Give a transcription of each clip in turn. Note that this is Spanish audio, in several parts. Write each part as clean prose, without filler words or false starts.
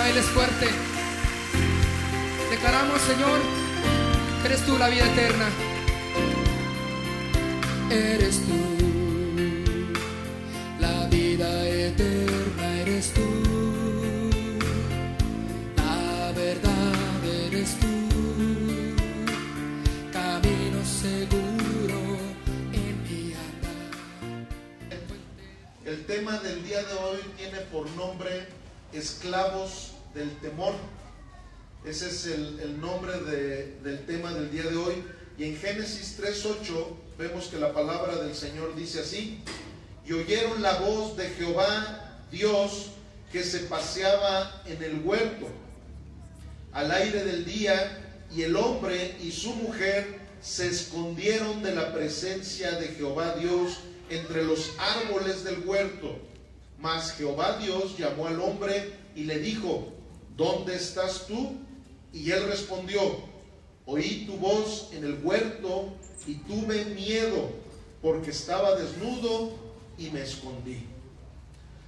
Él es fuerte. Declaramos, Señor, eres tú la vida eterna. Eres tú la vida eterna, eres tú la verdad, eres tú camino seguro en mi andar. El tema del día de hoy tiene por nombre Esclavos del Temor. Ese es el nombre del tema del día de hoy. Y en Génesis 3:8 vemos que la palabra del Señor dice así: y oyeron la voz de Jehová Dios que se paseaba en el huerto al aire del día, y el hombre y su mujer se escondieron de la presencia de Jehová Dios entre los árboles del huerto. Mas Jehová Dios llamó al hombre y le dijo: ¿dónde estás tú? Y él respondió: oí tu voz en el huerto y tuve miedo, porque estaba desnudo y me escondí.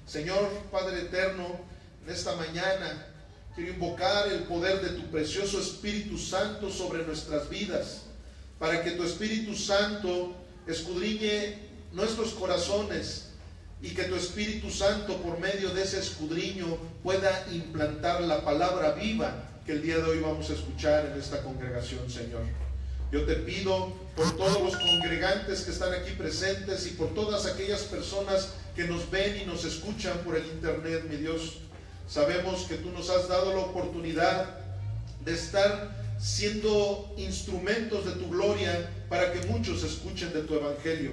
Señor Padre eterno, en esta mañana quiero invocar el poder de tu precioso Espíritu Santo sobre nuestras vidas, para que tu Espíritu Santo escudriñe nuestros corazones y que tu Espíritu Santo, por medio de ese escudriño, pueda implantar la palabra viva que el día de hoy vamos a escuchar en esta congregación, Señor. Yo te pido por todos los congregantes que están aquí presentes y por todas aquellas personas que nos ven y nos escuchan por el internet, mi Dios. Sabemos que tú nos has dado la oportunidad de estar siendo instrumentos de tu gloria para que muchos escuchen de tu evangelio.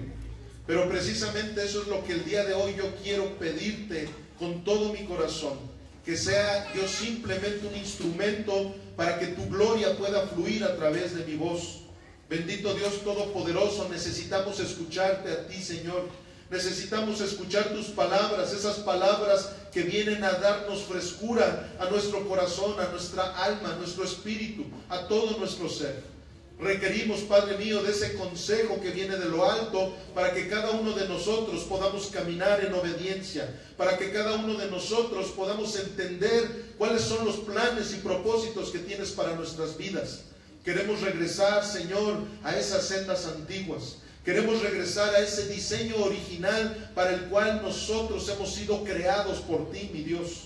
Pero precisamente eso es lo que el día de hoy yo quiero pedirte con todo mi corazón, que sea yo simplemente un instrumento para que tu gloria pueda fluir a través de mi voz. Bendito Dios Todopoderoso, necesitamos escucharte a ti, Señor. Necesitamos escuchar tus palabras, esas palabras que vienen a darnos frescura a nuestro corazón, a nuestra alma, a nuestro espíritu, a todo nuestro ser. Requerimos, Padre mío, de ese consejo que viene de lo alto, para que cada uno de nosotros podamos caminar en obediencia, para que cada uno de nosotros podamos entender cuáles son los planes y propósitos que tienes para nuestras vidas. Queremos regresar, Señor, a esas sendas antiguas. Queremos regresar a ese diseño original para el cual nosotros hemos sido creados por ti, mi Dios.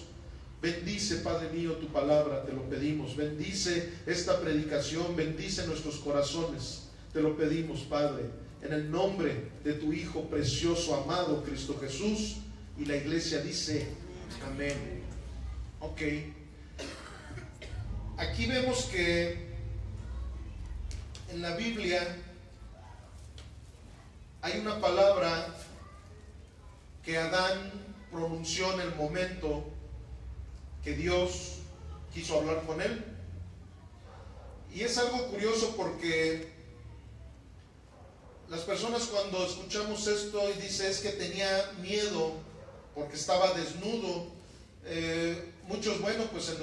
Bendice, Padre mío, tu palabra, te lo pedimos. Bendice esta predicación, bendice nuestros corazones. Te lo pedimos, Padre, en el nombre de tu Hijo precioso, amado, Cristo Jesús. Y la iglesia dice, amén. Ok. Aquí vemos que en la Biblia hay una palabra que Adán pronunció en el momento que Dios quiso hablar con él. Y es algo curioso porque las personas, cuando escuchamos esto y dice es que tenía miedo porque estaba desnudo, muchos, bueno, pues en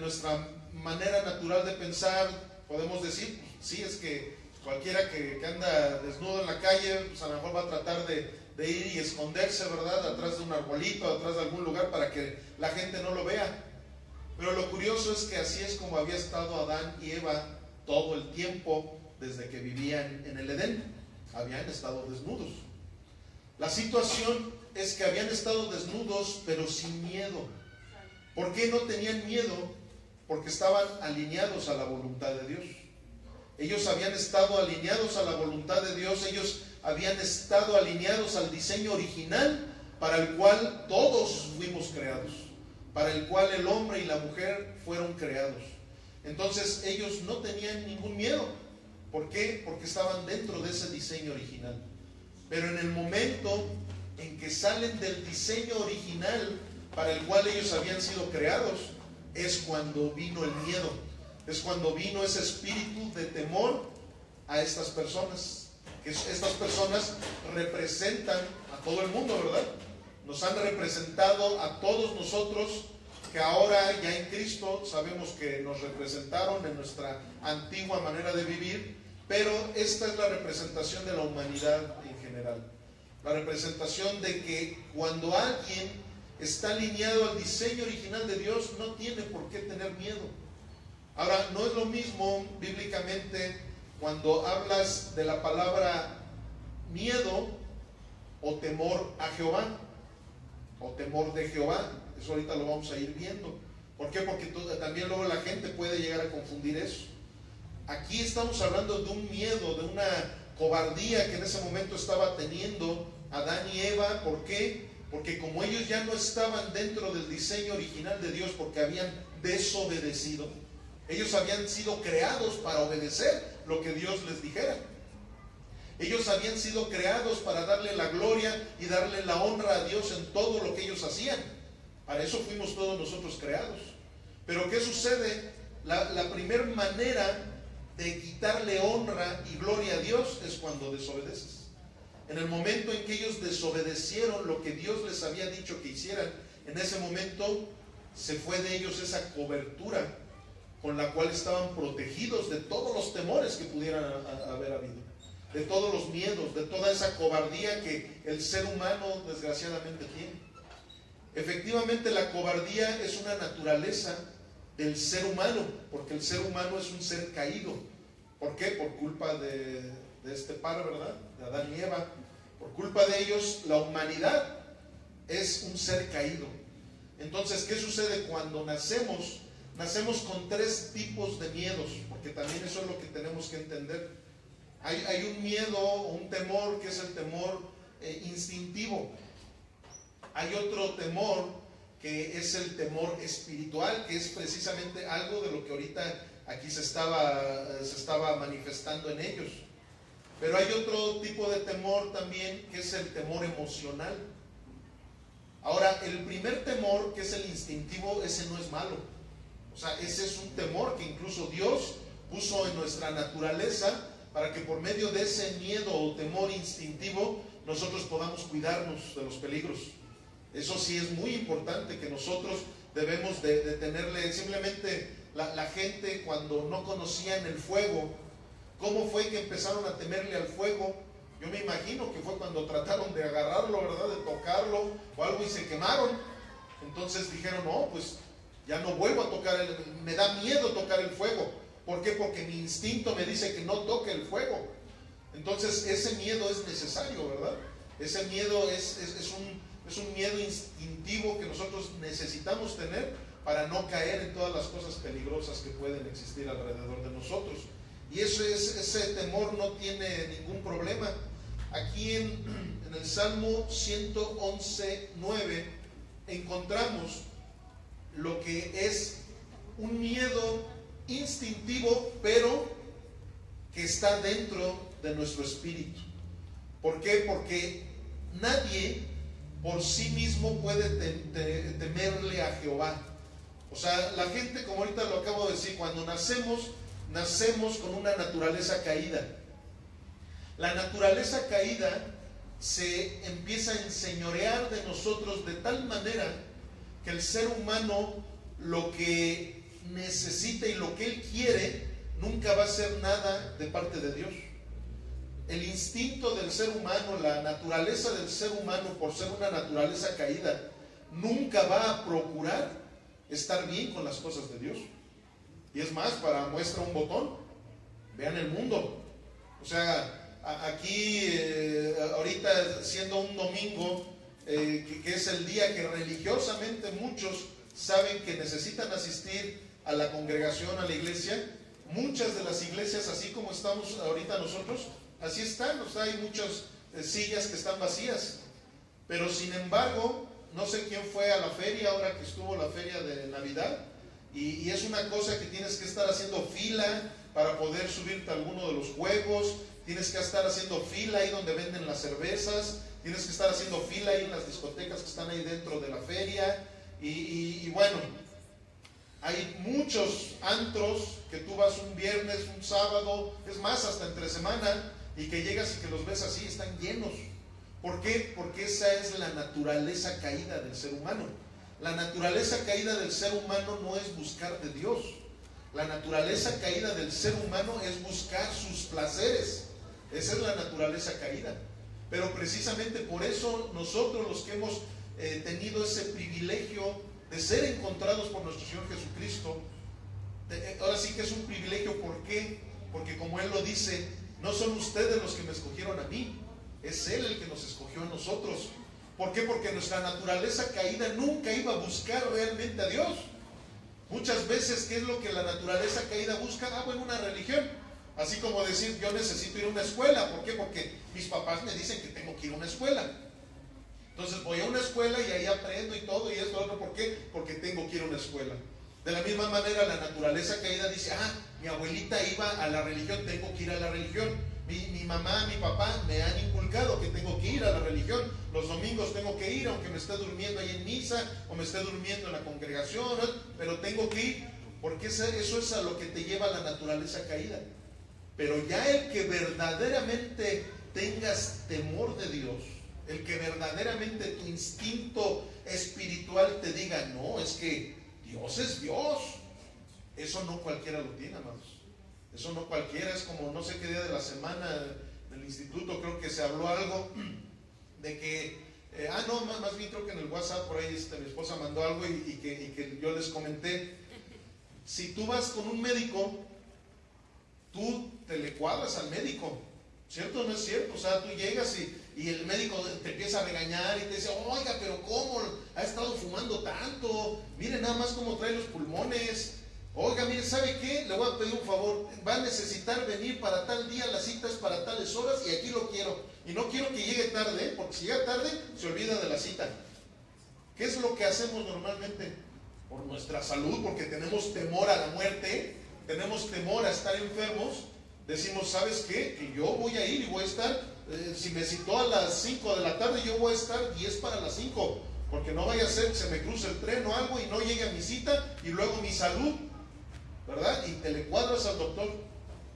nuestra manera natural de pensar podemos decir, sí, es que cualquiera que anda desnudo en la calle, pues a lo mejor va a tratar de ir y esconderse, ¿verdad?, atrás de un arbolito, atrás de algún lugar para que la gente no lo vea. Pero lo curioso es que así es como había estado Adán y Eva todo el tiempo desde que vivían en el Edén. Habían estado desnudos. La situación es que habían estado desnudos, pero sin miedo. ¿Por qué no tenían miedo? Porque estaban alineados a la voluntad de Dios. Ellos habían estado alineados a la voluntad de Dios. Ellos habían estado alineados al diseño original para el cual todos fuimos creados, para el cual el hombre y la mujer fueron creados. Entonces ellos no tenían ningún miedo. ¿Por qué? Porque estaban dentro de ese diseño original. Pero en el momento en que salen del diseño original para el cual ellos habían sido creados, es cuando vino el miedo, es cuando vino ese espíritu de temor a estas personas. Que estas personas representan a todo el mundo, ¿verdad? Nos han representado a todos nosotros, que ahora ya en Cristo sabemos que nos representaron en nuestra antigua manera de vivir, pero esta es la representación de la humanidad en general. La representación de que cuando alguien está alineado al diseño original de Dios, no tiene por qué tener miedo. Ahora, no es lo mismo bíblicamente cuando hablas de la palabra miedo o temor a Jehová, o temor de Jehová. Eso ahorita lo vamos a ir viendo. ¿Por qué? Porque también luego la gente puede llegar a confundir eso. Aquí estamos hablando de un miedo, de una cobardía que en ese momento estaba teniendo Adán y Eva. ¿Por qué? Porque como ellos ya no estaban dentro del diseño original de Dios, porque habían desobedecido, ellos habían sido creados para obedecer lo que Dios les dijera. Ellos habían sido creados para darle la gloria y darle la honra a Dios en todo lo que ellos hacían. Para eso fuimos todos nosotros creados. Pero ¿qué sucede? La primera manera de quitarle honra y gloria a Dios es cuando desobedeces. En el momento en que ellos desobedecieron lo que Dios les había dicho que hicieran, en ese momento se fue de ellos esa cobertura con la cual estaban protegidos de todos los temores que pudieran haber habido, de todos los miedos, de toda esa cobardía que el ser humano desgraciadamente tiene. Efectivamente, la cobardía es una naturaleza del ser humano, porque el ser humano es un ser caído. ¿Por qué? Por culpa de este par, ¿verdad? De Adán y Eva. Por culpa de ellos, la humanidad es un ser caído. Entonces, ¿qué sucede cuando nacemos? Nacemos con tres tipos de miedos, porque también eso es lo que tenemos que entender. Hay un miedo o un temor que es el temor instintivo. Hay otro temor que es el temor espiritual, que es precisamente algo de lo que ahorita aquí se estaba manifestando en ellos. Pero hay otro tipo de temor también, que es el temor emocional. Ahora, el primer temor, que es el instintivo, ese no es malo. O sea, ese es un temor que incluso Dios puso en nuestra naturaleza para que por medio de ese miedo o temor instintivo nosotros podamos cuidarnos de los peligros. Eso sí es muy importante, que nosotros debemos de tenerle. Simplemente la gente, cuando no conocían el fuego, ¿cómo fue que empezaron a temerle al fuego? Yo me imagino que fue cuando trataron de agarrarlo, ¿verdad? De tocarlo o algo y se quemaron. Entonces dijeron, no, pues ya no vuelvo a tocar, me da miedo tocar el fuego. ¿Por qué? Porque mi instinto me dice que no toque el fuego. Entonces ese miedo es necesario, ¿verdad? Ese miedo es un miedo instintivo que nosotros necesitamos tener para no caer en todas las cosas peligrosas que pueden existir alrededor de nosotros. Y ese temor no tiene ningún problema. Aquí en el Salmo 111:9 encontramos lo que es un miedo instintivo, pero que está dentro de nuestro espíritu. ¿Por qué? Porque nadie por sí mismo puede temerle a Jehová. O sea, la gente, como ahorita lo acabo de decir, cuando nacemos con una naturaleza caída. La naturaleza caída se empieza a enseñorear de nosotros de tal manera que el ser humano lo que necesita y lo que él quiere nunca va a ser nada de parte de Dios. El instinto del ser humano, la naturaleza del ser humano, por ser una naturaleza caída, nunca va a procurar estar bien con las cosas de Dios. Y es más, para muestra un botón, vean el mundo. O sea, aquí ahorita siendo un domingo, que es el día que religiosamente muchos saben que necesitan asistir a la congregación, a la iglesia. Muchas de las iglesias, así como estamos ahorita nosotros, así están. O sea, hay muchas sillas que están vacías. Pero sin embargo, no sé quién fue a la feria ahora que estuvo la feria de Navidad, y es una cosa que tienes que estar haciendo fila para poder subirte a alguno de los juegos. Tienes que estar haciendo fila ahí donde venden las cervezas, tienes que estar haciendo fila ahí en las discotecas que están ahí dentro de la feria, y bueno, hay muchos antros que tú vas un viernes, un sábado, es más, hasta entre semana, y que llegas y que los ves así, están llenos. ¿Por qué? Porque esa es la naturaleza caída del ser humano. La naturaleza caída del ser humano no es buscar de Dios. La naturaleza caída del ser humano es buscar sus placeres. Esa es la naturaleza caída. Pero precisamente por eso nosotros, los que hemos tenido ese privilegio de ser encontrados por nuestro Señor Jesucristo. Ahora sí que es un privilegio. ¿Por qué? Porque como Él lo dice, no son ustedes los que me escogieron a mí, es Él el que nos escogió a nosotros. ¿Por qué? Porque nuestra naturaleza caída nunca iba a buscar realmente a Dios. Muchas veces, ¿qué es lo que la naturaleza caída busca? Bueno, una religión. Así como decir, yo necesito ir a una escuela. ¿Por qué? Porque mis papás me dicen que tengo que ir a una escuela. Entonces voy a una escuela y ahí aprendo y todo y esto, otro. ¿Por qué? Porque tengo que ir a una escuela. De la misma manera, la naturaleza caída dice, mi abuelita iba a la religión, tengo que ir a la religión. Mi mamá, mi papá me han inculcado que tengo que ir a la religión. Los domingos tengo que ir, aunque me esté durmiendo ahí en misa o me esté durmiendo en la congregación, ¿no? Pero tengo que ir, porque eso es a lo que te lleva la naturaleza caída. Pero ya el que verdaderamente tengas temor de Dios, el que verdaderamente tu instinto espiritual te diga, no, es que Dios es Dios. Eso no cualquiera lo tiene, amados. Eso no cualquiera. Es como no sé qué día de la semana del instituto creo que se habló algo de que, más bien creo que en el WhatsApp por ahí mi esposa mandó algo y que yo les comenté. Si tú vas con un médico, tú te le cuadras al médico, ¿cierto o no es cierto? O sea, tú llegas y el médico te empieza a regañar y te dice, oiga, pero ¿cómo? Ha estado fumando tanto, mire nada más cómo trae los pulmones. Oiga, mire, ¿sabe qué? Le voy a pedir un favor, va a necesitar venir para tal día, la cita es para tales horas y aquí lo quiero. Y no quiero que llegue tarde, porque si llega tarde, se olvida de la cita. ¿Qué es lo que hacemos normalmente? Por nuestra salud, porque tenemos temor a la muerte, tenemos temor a estar enfermos, decimos, ¿sabes qué? Que yo voy a ir y voy a estar, si me citó a las 5 de la tarde, yo voy a estar 10 para las 5, porque no vaya a ser que se me cruce el tren o algo y no llegue a mi cita y luego mi salud, ¿verdad? Y te le cuadras al doctor.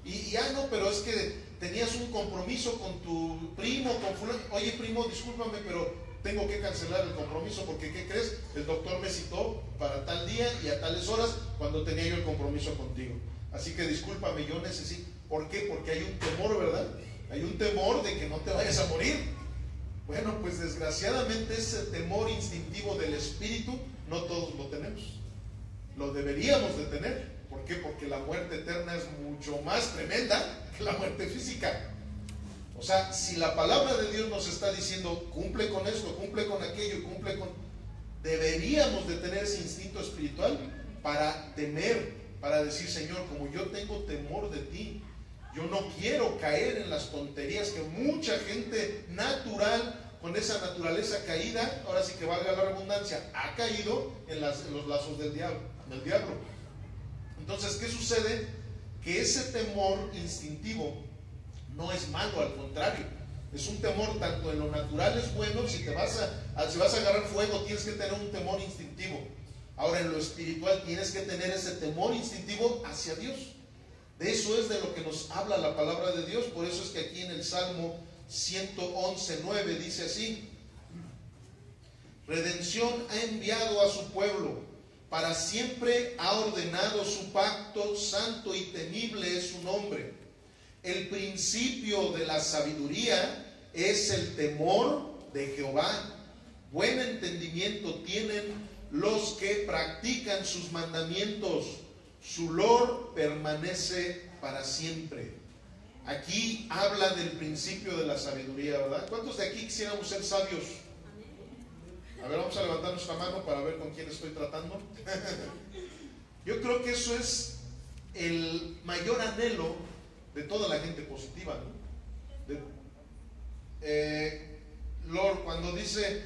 Y no, pero es que tenías un compromiso con tu primo, con fulano. Oye, primo, discúlpame, pero tengo que cancelar el compromiso porque, ¿qué crees? El doctor me citó para tal día y a tales horas cuando tenía yo el compromiso contigo. Así que discúlpame, yo necesito. ¿Por qué? Porque hay un temor, ¿verdad? Hay un temor de que no te vayas a morir. Bueno, pues desgraciadamente ese temor instintivo del espíritu no todos lo tenemos. Lo deberíamos de tener. ¿Por qué? Porque la muerte eterna es mucho más tremenda que la muerte física. O sea, si la palabra de Dios nos está diciendo, cumple con esto, cumple con aquello, cumple con... Deberíamos de tener ese instinto espiritual para temer, para decir, Señor, como yo tengo temor de ti, yo no quiero caer en las tonterías que mucha gente natural, con esa naturaleza caída, ahora sí que valga la redundancia, ha caído en los lazos del diablo. Entonces, ¿qué sucede? Que ese temor instintivo no es malo, al contrario, es un temor tanto en lo natural es bueno. Si vas a agarrar fuego, tienes que tener un temor instintivo. Ahora, en lo espiritual tienes que tener ese temor instintivo hacia Dios. De eso es de lo que nos habla la palabra de Dios. Por eso es que aquí en el Salmo 111:9 dice así: redención ha enviado a su pueblo, para siempre ha ordenado su pacto, santo y temible es su nombre. El principio de la sabiduría es el temor de Jehová. Buen entendimiento tienen los que practican sus mandamientos. Su lor permanece para siempre. Aquí habla del principio de la sabiduría, ¿verdad? ¿Cuántos de aquí quisiéramos ser sabios? A ver, vamos a levantar nuestra mano para ver con quién estoy tratando. Yo creo que eso es el mayor anhelo de toda la gente positiva, ¿no? Lord, cuando dice,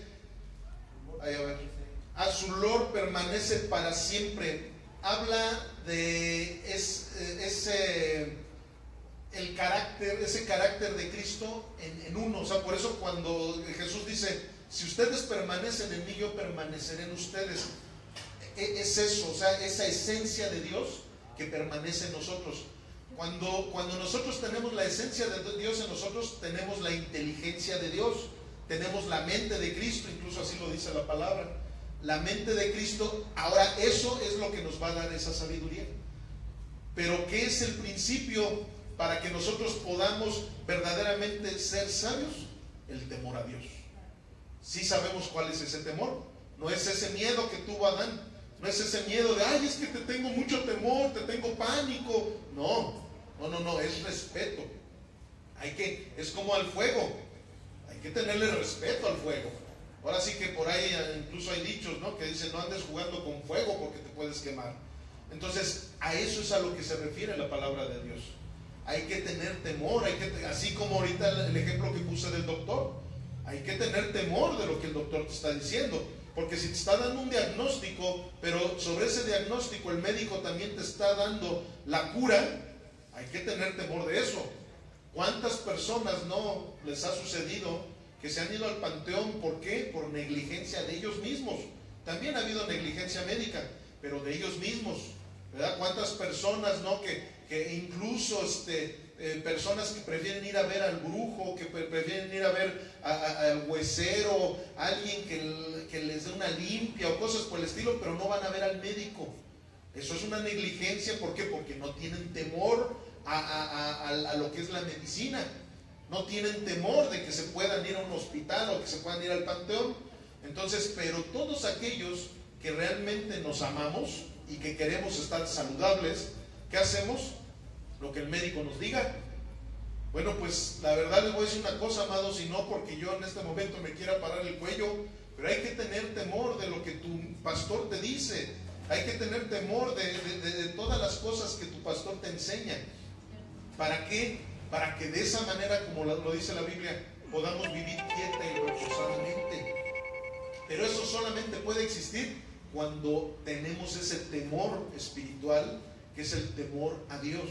a su Lord permanece para siempre, habla de ese carácter de Cristo en uno. O sea, por eso cuando Jesús dice, si ustedes permanecen en mí, yo permaneceré en ustedes, es eso, o sea, esa esencia de Dios que permanece en nosotros. Cuando nosotros tenemos la esencia de Dios en nosotros, tenemos la inteligencia de Dios, tenemos la mente de Cristo, incluso así lo dice la palabra, la mente de Cristo. Ahora, eso es lo que nos va a dar esa sabiduría. Pero ¿qué es el principio para que nosotros podamos verdaderamente ser sabios? El temor a Dios. Sí sabemos cuál es ese temor. No es ese miedo que tuvo Adán. No es ese miedo de, ay, es que te tengo mucho temor, te tengo pánico. No, es respeto. Es como al fuego. Hay que tenerle respeto al fuego. Ahora sí que por ahí incluso hay dichos, ¿no?, que dicen, no andes jugando con fuego porque te puedes quemar. Entonces, a eso es a lo que se refiere la palabra de Dios. Hay que tener temor, así como ahorita el ejemplo que puse del doctor. Hay que tener temor de lo que el doctor te está diciendo. Porque si te está dando un diagnóstico, pero sobre ese diagnóstico el médico también te está dando la cura, hay que tener temor de eso. ¿Cuántas personas no les ha sucedido que se han ido al panteón? ¿Por qué? Por negligencia de ellos mismos. También ha habido negligencia médica, pero de ellos mismos, ¿verdad? ¿Cuántas personas no que incluso personas que prefieren ir a ver al brujo, que prefieren ir a ver al huesero, alguien que les dé una limpia o cosas por el estilo, pero no van a ver al médico? Eso es una negligencia. ¿Por qué? Porque no tienen temor a lo que es la medicina. No tienen temor de que se puedan ir a un hospital o que se puedan ir al panteón. Entonces, pero todos aquellos que realmente nos amamos y que queremos estar saludables, ¿qué hacemos? Lo que el médico nos diga. Bueno, pues la verdad les voy a decir una cosa, amados, y no porque yo en este momento me quiera parar el cuello, pero hay que tener temor de lo que tu pastor te dice. Hay que tener temor de todas las cosas que tu pastor te enseña. ¿Para qué? Para que de esa manera, como lo dice la Biblia, podamos vivir quieta y reposadamente. Pero eso solamente puede existir cuando tenemos ese temor espiritual, que es el temor a Dios.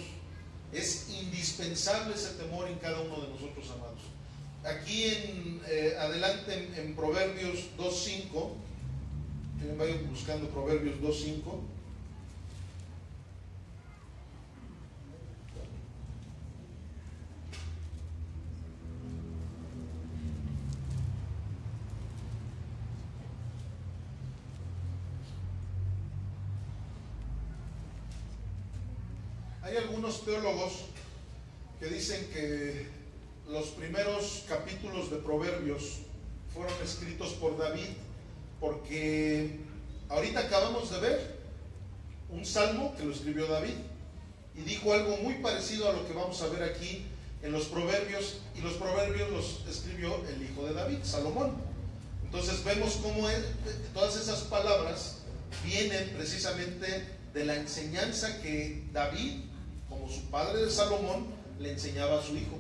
Es indispensable ese temor en cada uno de nosotros, amados. Aquí adelante en Proverbios 2.5, que vayan buscando Proverbios 2.5. Hay algunos teólogos que dicen que los primeros capítulos de Proverbios fueron escritos por David, porque ahorita acabamos de ver un salmo que lo escribió David y dijo algo muy parecido a lo que vamos a ver aquí en los Proverbios, y los Proverbios los escribió el hijo de David, Salomón. Entonces vemos cómo todas esas palabras vienen precisamente de la enseñanza que David, como su padre de Salomón, le enseñaba a su hijo.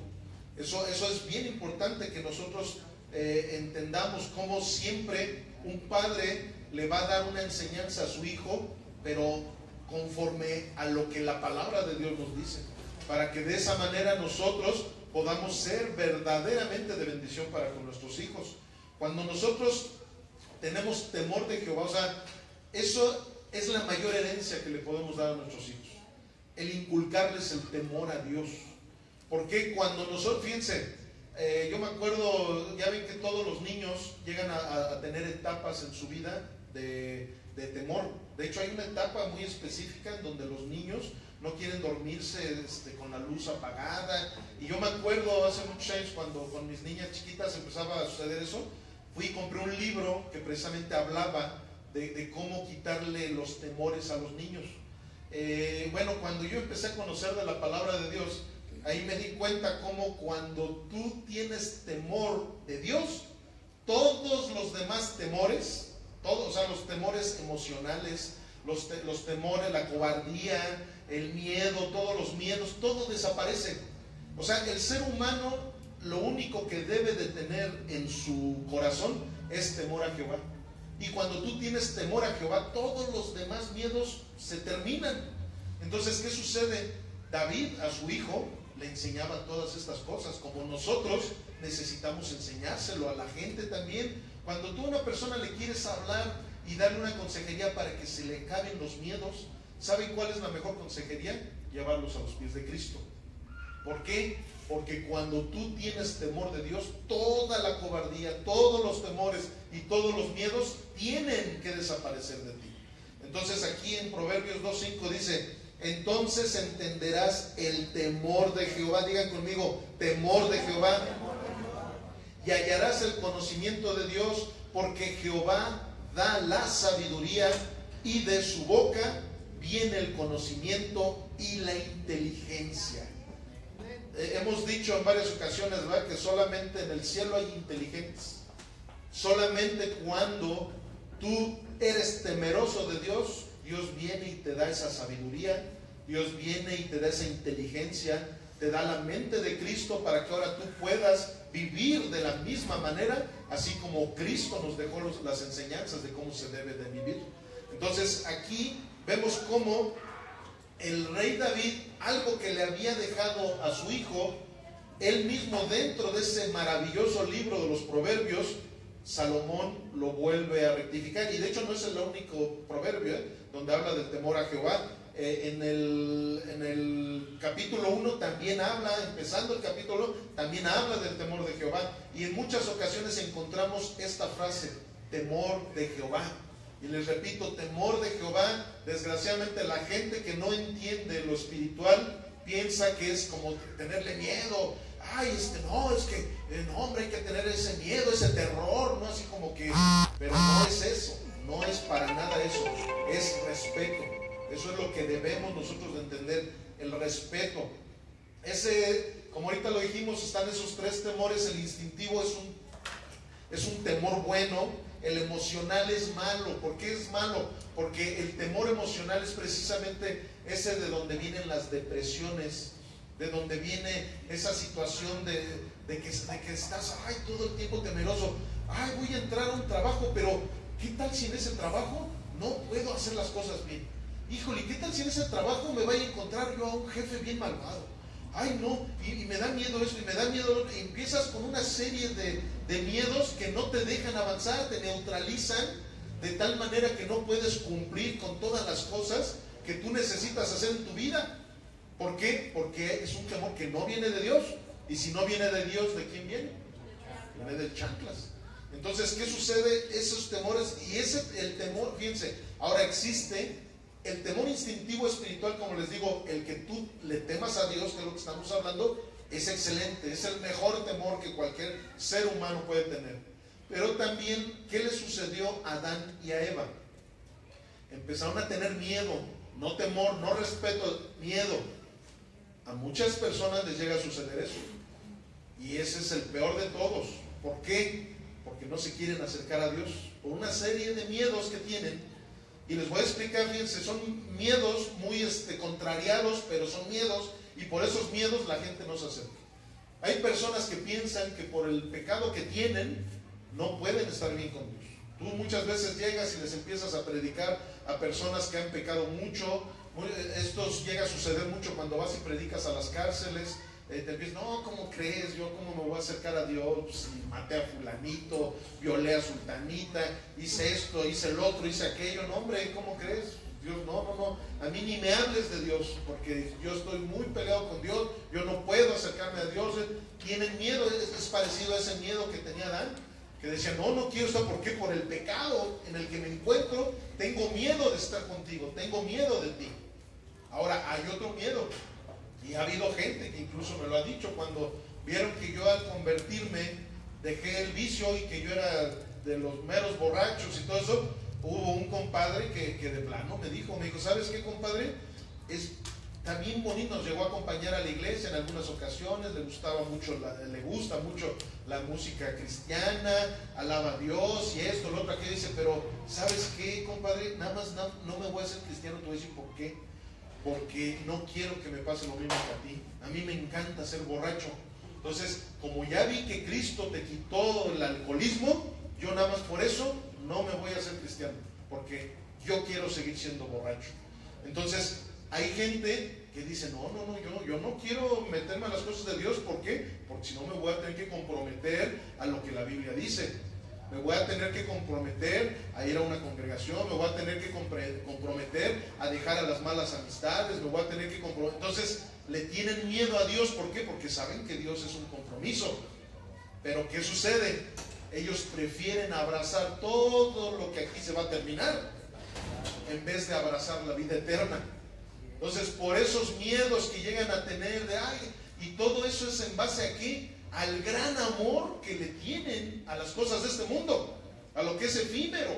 Eso es bien importante, que nosotros entendamos cómo siempre un padre le va a dar una enseñanza a su hijo, pero conforme a lo que la palabra de Dios nos dice, para que de esa manera nosotros podamos ser verdaderamente de bendición para con nuestros hijos. Cuando nosotros tenemos temor de Jehová, o sea, eso es la mayor herencia que le podemos dar a nuestros hijos, el inculcarles el temor a Dios. Porque cuando nosotros, fíjense, yo me acuerdo, ya ven que todos los niños llegan a tener etapas en su vida de temor. De hecho, hay una etapa muy específica en donde los niños no quieren dormirse con la luz apagada. Y yo me acuerdo hace muchos años, cuando con mis niñas chiquitas empezaba a suceder eso, fui y compré un libro que precisamente hablaba de cómo quitarle los temores a los niños. Bueno, cuando yo empecé a conocer de la palabra de Dios, ahí me di cuenta cómo cuando tú tienes temor de Dios, todos los demás temores, todos, o sea, los temores emocionales, los temores, la cobardía, el miedo, todos los miedos, todo desaparece. O sea, el ser humano lo único que debe de tener en su corazón es temor a Jehová. Y cuando tú tienes temor a Jehová, todos los demás miedos se terminan. Entonces, ¿qué sucede? David a su hijo le enseñaba todas estas cosas, como nosotros necesitamos enseñárselo a la gente también. Cuando tú a una persona le quieres hablar y darle una consejería para que se le acaben los miedos, ¿saben cuál es la mejor consejería? Llevarlos a los pies de Cristo. ¿Por qué? Porque cuando tú tienes temor de Dios, toda la cobardía, todos los temores y todos los miedos tienen que desaparecer de ti. Entonces aquí en Proverbios 2.5 dice: entonces entenderás el temor de Jehová. Digan conmigo, temor de Jehová. y hallarás el conocimiento de Dios, porque Jehová da la sabiduría y de su boca viene el conocimiento y la inteligencia. Hemos dicho en varias ocasiones, ¿verdad?, que solamente en el cielo hay inteligentes. Solamente cuando tú eres temeroso de Dios, Dios viene y te da esa sabiduría, Dios viene y te da esa inteligencia, te da la mente de Cristo para que ahora tú puedas vivir de la misma manera, así como Cristo nos dejó las enseñanzas de cómo se debe de vivir. Entonces aquí vemos cómo el rey David, algo que le había dejado a su hijo, él mismo dentro de ese maravilloso libro de los Proverbios, Salomón lo vuelve a rectificar. Y de hecho no es el único proverbio donde habla del temor a Jehová. En el capítulo 1 también habla, empezando el capítulo, también habla del temor de Jehová. Y en muchas ocasiones encontramos esta frase, temor de Jehová. Y les repito, temor de Jehová. Desgraciadamente la gente que no entiende lo espiritual piensa que es como tenerle miedo. Ay, no, es que, no, hombre, hay que tener ese miedo, ese terror, ¿no? Así como que, pero no es eso, no es para nada eso, es respeto. Eso es lo que debemos nosotros de entender, el respeto. Como ahorita lo dijimos, están esos tres temores. El instintivo es un temor bueno, el emocional es malo. ¿Por qué es malo? Porque el temor emocional es precisamente ese de donde vienen las depresiones, de donde viene esa situación de que estás, ay, todo el tiempo temeroso. Ay, voy a entrar a un trabajo, pero ¿qué tal si en ese trabajo no puedo hacer las cosas bien? Híjole, ¿qué tal si en ese trabajo me vaya a encontrar yo a un jefe bien malvado? Ay, no, y me da miedo esto, y me da miedo lo otro. Y empiezas con una serie de miedos que no te dejan avanzar, te neutralizan de tal manera que no puedes cumplir con todas las cosas que tú necesitas hacer en tu vida. ¿Por qué? Porque es un temor que no viene de Dios. Y si no viene de Dios, ¿de quién viene? Viene de chanclas. Entonces, ¿qué sucede? Esos temores, y el temor, fíjense, ahora existe el temor instintivo espiritual, como les digo, el que tú le temas a Dios, que es lo que estamos hablando, es excelente, es el mejor temor que cualquier ser humano puede tener. Pero también, ¿qué le sucedió a Adán y a Eva? Empezaron a tener miedo, no temor, no respeto, miedo. A muchas personas les llega a suceder eso. Y ese es el peor de todos. ¿Por qué? Porque no se quieren acercar a Dios por una serie de miedos que tienen. Y les voy a explicar, fíjense, son miedos muy contrariados, pero son miedos, y por esos miedos la gente no se acerca. Hay personas que piensan que por el pecado que tienen no pueden estar bien con Dios. Tú muchas veces llegas y les empiezas a predicar a personas que han pecado mucho. Esto llega a suceder mucho cuando vas y predicas a las cárceles. Te empiezas, no, ¿cómo crees? ¿Yo cómo me voy a acercar a Dios? Pues, maté a fulanito, violé a sultanita, hice esto, hice el otro, hice aquello. No, hombre, ¿cómo crees? Dios, no, a mí ni me hables de Dios, porque yo estoy muy peleado con Dios, yo no puedo acercarme a Dios. Tienen miedo, es parecido a ese miedo que tenía Adán, que decía, no quiero estar, ¿por qué? Por el pecado en el que me encuentro, tengo miedo de estar contigo, tengo miedo de ti. Ahora, hay otro miedo, y ha habido gente que incluso me lo ha dicho, cuando vieron que yo al convertirme dejé el vicio y que yo era de los meros borrachos y todo eso. Hubo un compadre que de plano me dijo, ¿sabes qué, compadre? Está bien bonito, nos llegó a acompañar a la iglesia en algunas ocasiones, le gusta mucho la música cristiana, alaba a Dios y esto, lo otro, aquí dice, pero ¿sabes qué, compadre? Nada más no me voy a hacer cristiano, te voy a decir por qué. Porque no quiero que me pase lo mismo que a ti. A mí me encanta ser borracho. Entonces, como ya vi que Cristo te quitó el alcoholismo, yo nada más por eso no me voy a hacer cristiano, porque yo quiero seguir siendo borracho. Entonces, hay gente que dice, yo no quiero meterme a las cosas de Dios. ¿Por qué? Porque si no me voy a tener que comprometer a lo que la Biblia dice. Me voy a tener que comprometer a ir a una congregación, me voy a tener que comprometer a dejar a las malas amistades, me voy a tener que comprometer. Entonces, le tienen miedo a Dios. ¿Por qué? Porque saben que Dios es un compromiso. Pero ¿qué sucede? Ellos prefieren abrazar todo lo que aquí se va a terminar en vez de abrazar la vida eterna. Entonces, por esos miedos que llegan a tener y todo eso es en base a ¿qué? al gran amor que le tienen a las cosas de este mundo, a lo que es efímero.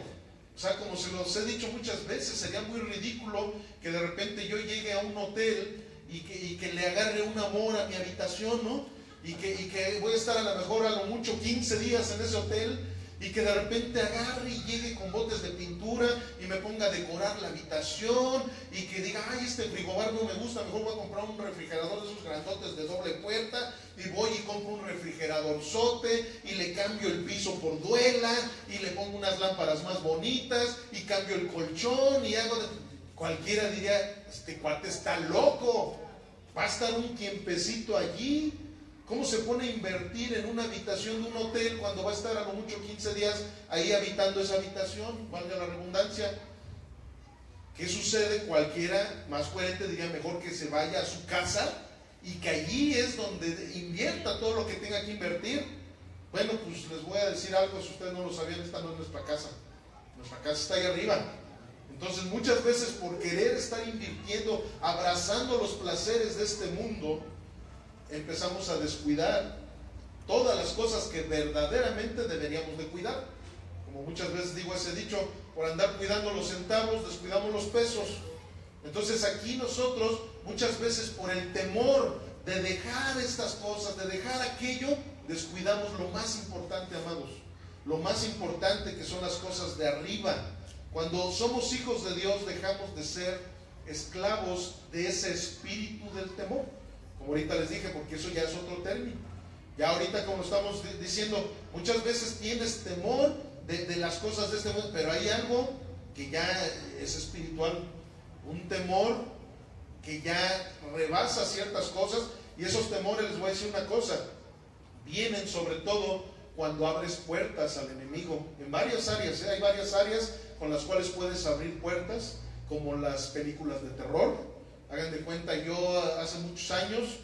O sea, como se los he dicho muchas veces, sería muy ridículo que de repente yo llegue a un hotel y que le agarre un amor a mi habitación, ¿no? Y que voy a estar a lo mejor a lo mucho 15 días en ese hotel, y que de repente agarre y llegue con botes de pintura y me ponga a decorar la habitación, y que diga, ay, este frigobar no me gusta, mejor voy a comprar un refrigerador de esos grandotes de doble puerta, y voy y compro un refrigeradorzote, y le cambio el piso por duela, y le pongo unas lámparas más bonitas, y cambio el colchón, y hago Cualquiera diría, este cuate está loco, va a estar un tiempecito allí. ¿Cómo se pone a invertir en una habitación de un hotel cuando va a estar a lo mucho 15 días ahí habitando esa habitación? Valga la redundancia. ¿Qué sucede? Cualquiera más coherente diría mejor que se vaya a su casa y que allí es donde invierta todo lo que tenga que invertir. Bueno, pues les voy a decir algo, si ustedes no lo sabían, esta no es nuestra casa. Nuestra casa está ahí arriba. Entonces muchas veces por querer estar invirtiendo, abrazando los placeres de este mundo, empezamos a descuidar todas las cosas que verdaderamente deberíamos de cuidar. Como muchas veces digo ese dicho, por andar cuidando los centavos, descuidamos los pesos. Entonces aquí nosotros muchas veces por el temor de dejar estas cosas, de dejar aquello, descuidamos lo más importante, amados. Lo más importante, que son las cosas de arriba. Cuando somos hijos de Dios, dejamos de ser esclavos de ese espíritu del temor. Como ahorita les dije, porque eso ya es otro término. Ya ahorita, como estamos diciendo, muchas veces tienes temor de las cosas de este mundo, pero hay algo que ya es espiritual, un temor que ya rebasa ciertas cosas, y esos temores, les voy a decir una cosa, vienen sobre todo cuando abres puertas al enemigo, en varias áreas, hay varias áreas con las cuales puedes abrir puertas, como las películas de terror. Hagan de cuenta, yo hace muchos años,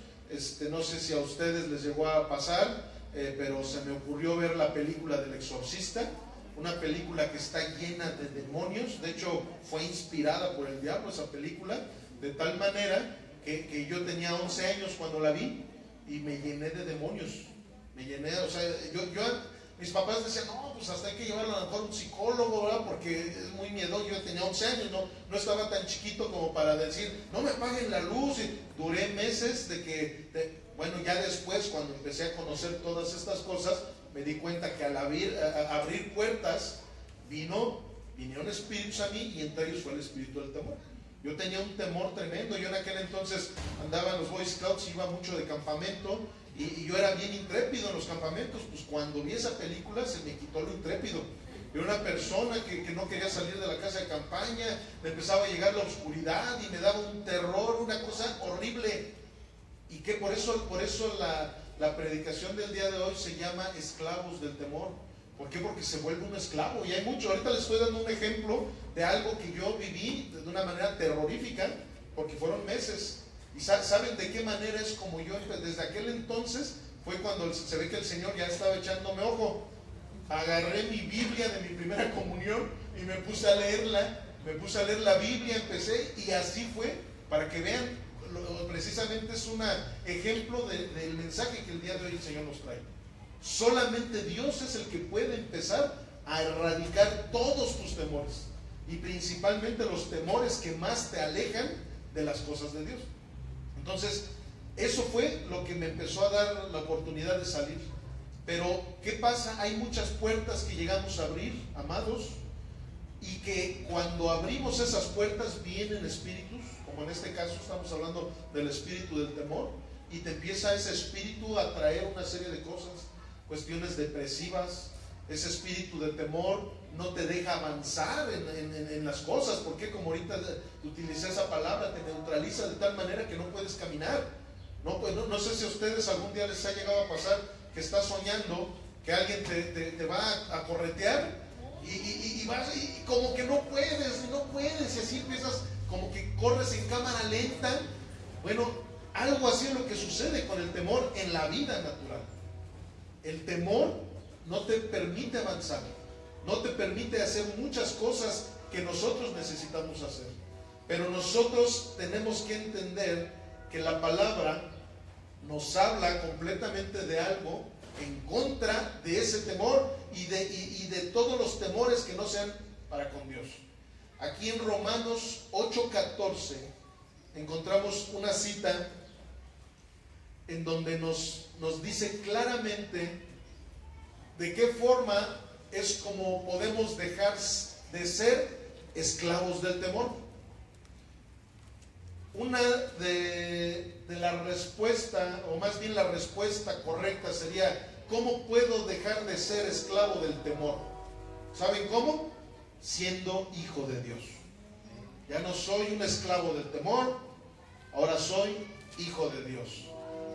no sé si a ustedes les llegó a pasar, pero se me ocurrió ver la película del Exorcista, una película que está llena de demonios. De hecho fue inspirada por el diablo esa película, de tal manera que yo tenía 11 años cuando la vi y me llené de demonios, o sea, mis papás decían, no, pues hasta hay que llevarlo a lo mejor a un psicólogo, ¿verdad? Porque es muy miedoso. Yo tenía 11 años, no estaba tan chiquito como para decir, no me apaguen la luz. Y duré meses bueno, ya después, cuando empecé a conocer todas estas cosas, me di cuenta que al abrir puertas, vinieron espíritus a mí, y entre ellos fue el espíritu del temor. Yo tenía un temor tremendo. Yo en aquel entonces andaba en los Boy Scouts, iba mucho de campamento, y yo era bien intrépido en los campamentos. Pues cuando vi esa película se me quitó lo intrépido. Yo era una persona que no quería salir de la casa de campaña, me empezaba a llegar la oscuridad y me daba un terror, una cosa horrible. Y que por eso la predicación del día de hoy se llama esclavos del temor. ¿Por qué? Porque se vuelve un esclavo, y hay mucho. Ahorita les estoy dando un ejemplo de algo que yo viví de una manera terrorífica, porque fueron meses. ¿Y saben de qué manera es como yo? Desde aquel entonces fue cuando se ve que el Señor ya estaba echándome ojo. Agarré mi Biblia de mi primera comunión y me puse a leerla. Me puse a leer la Biblia, empecé, y así fue, para que vean. Precisamente es un ejemplo del mensaje que el día de hoy el Señor nos trae. Solamente Dios es el que puede empezar a erradicar todos tus temores, y principalmente los temores que más te alejan de las cosas de Dios. Entonces, eso fue lo que me empezó a dar la oportunidad de salir. Pero, ¿qué pasa? Hay muchas puertas que llegamos a abrir, amados, y que cuando abrimos esas puertas vienen espíritus, como en este caso estamos hablando del espíritu del temor, y te empieza ese espíritu a traer una serie de cosas, cuestiones depresivas. Ese espíritu de temor no te deja avanzar en las cosas, porque como ahorita utilicé esa palabra, te neutraliza de tal manera que no puedes caminar. No sé si a ustedes algún día les ha llegado a pasar que estás soñando que alguien te va a corretear, y vas y como que no puedes, y así empiezas como que corres en cámara lenta. Bueno, algo así es lo que sucede con el temor en la vida natural. El temor no te permite avanzar, no te permite hacer muchas cosas que nosotros necesitamos hacer. Pero nosotros tenemos que entender que la palabra nos habla completamente de algo en contra de ese temor y de todos los temores que no sean para con Dios. Aquí en Romanos 8:14 encontramos una cita en donde nos dice claramente de qué forma es como podemos dejar de ser esclavos del temor. Una de la respuesta, o más bien la respuesta correcta sería: ¿cómo puedo dejar de ser esclavo del temor? ¿Saben cómo? Siendo hijo de Dios. Ya no soy un esclavo del temor, ahora soy hijo de Dios.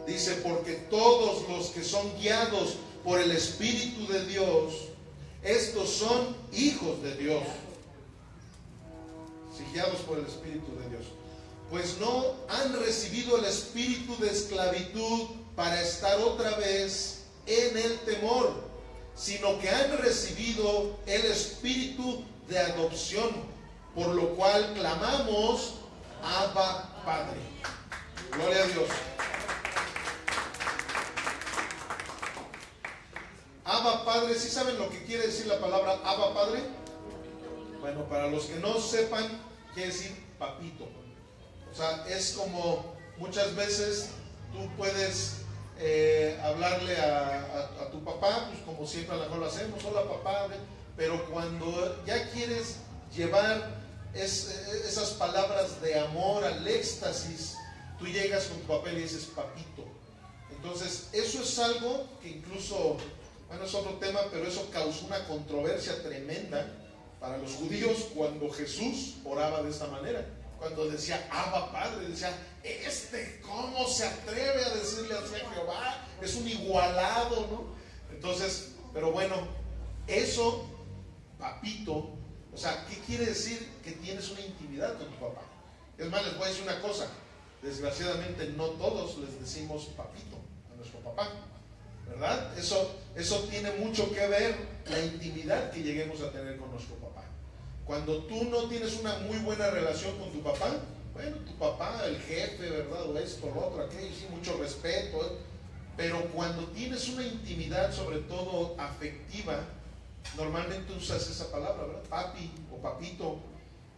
Dice: porque todos los que son guiados por el Espíritu de Dios, estos son hijos de Dios. Sí, guiados por el Espíritu de Dios. Pues no han recibido el espíritu de esclavitud para estar otra vez en el temor, sino que han recibido el espíritu de adopción, por lo cual clamamos: Abba, Padre. Gloria a Dios. Abba, Padre, ¿sí saben lo que quiere decir la palabra Abba, Padre? Bueno, para los que no sepan, quiere decir papito. O sea, es como muchas veces tú puedes hablarle a tu papá, pues como siempre a lo mejor lo hacemos: hola papá, pero cuando ya quieres llevar esas palabras de amor al éxtasis, tú llegas con tu papá y le dices papito. Entonces, eso es algo que incluso, bueno, es otro tema, pero eso causó una controversia tremenda para los judíos cuando Jesús oraba de esta manera. Cuando decía Abba, Padre, decía: ¿cómo se atreve a decirle así a Jehová? Es un igualado, ¿no? Entonces, pero bueno, eso, papito, o sea, ¿qué quiere decir? Que tienes una intimidad con tu papá. Es más, les voy a decir una cosa: desgraciadamente no todos les decimos papito a nuestro papá, ¿verdad? Eso tiene mucho que ver la intimidad que lleguemos a tener con nuestro papá. Cuando tú no tienes una muy buena relación con tu papá, bueno, tu papá, el jefe, ¿verdad? O esto, lo otro, aquello, sí, mucho respeto, pero cuando tienes una intimidad, sobre todo afectiva, normalmente usas esa palabra, ¿verdad? Papi o papito.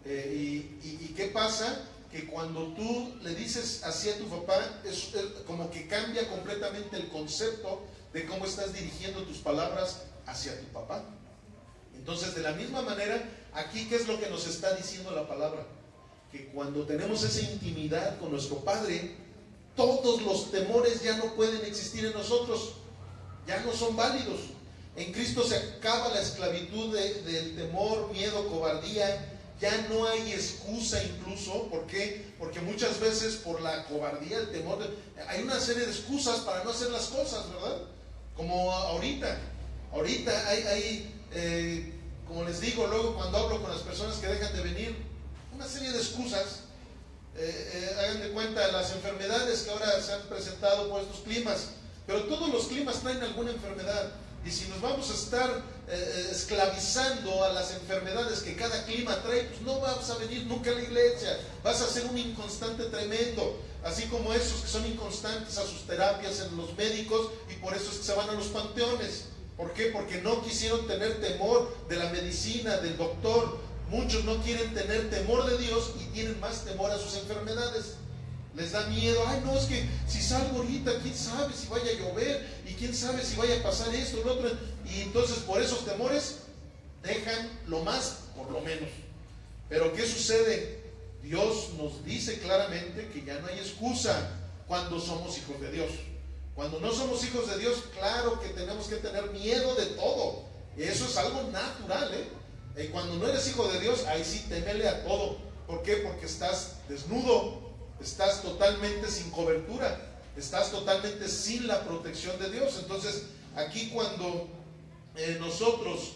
¿Y qué pasa? Que cuando tú le dices así a tu papá, es como que cambia completamente el concepto de cómo estás dirigiendo tus palabras hacia tu papá. Entonces, de la misma manera, aquí, ¿qué es lo que nos está diciendo la palabra? Que cuando tenemos esa intimidad con nuestro Padre, todos los temores ya no pueden existir en nosotros, ya no son válidos. En Cristo se acaba la esclavitud del temor, miedo, cobardía. Ya no hay excusa incluso. ¿Por qué? Porque muchas veces por la cobardía, el temor, hay una serie de excusas para no hacer las cosas, ¿verdad? Como ahorita hay como les digo, luego cuando hablo con las personas que dejan de venir, una serie de excusas. Hagan de cuenta las enfermedades que ahora se han presentado por estos climas, pero todos los climas traen alguna enfermedad. Y si nos vamos a estar esclavizando a las enfermedades que cada clima trae, pues no vas a venir nunca a la iglesia, vas a ser un inconstante tremendo, así como esos que son inconstantes a sus terapias en los médicos, y por eso es que se van a los panteones. ¿Por qué? Porque no quisieron tener temor de la medicina, del doctor. Muchos no quieren tener temor de Dios y tienen más temor a sus enfermedades. Les da miedo: ay, no, es que si salgo ahorita, quién sabe si vaya a llover, y quién sabe si vaya a pasar esto, lo otro. Y entonces, por esos temores, dejan lo más por lo menos. Pero ¿qué sucede? Dios nos dice claramente que ya no hay excusa cuando somos hijos de Dios. Cuando no somos hijos de Dios, claro que tenemos que tener miedo de todo. Eso es algo natural, ¿eh? Cuando no eres hijo de Dios, ahí sí témele a todo. ¿Por qué? Porque estás desnudo, estás totalmente sin cobertura, estás totalmente sin la protección de Dios. Entonces, aquí cuando nosotros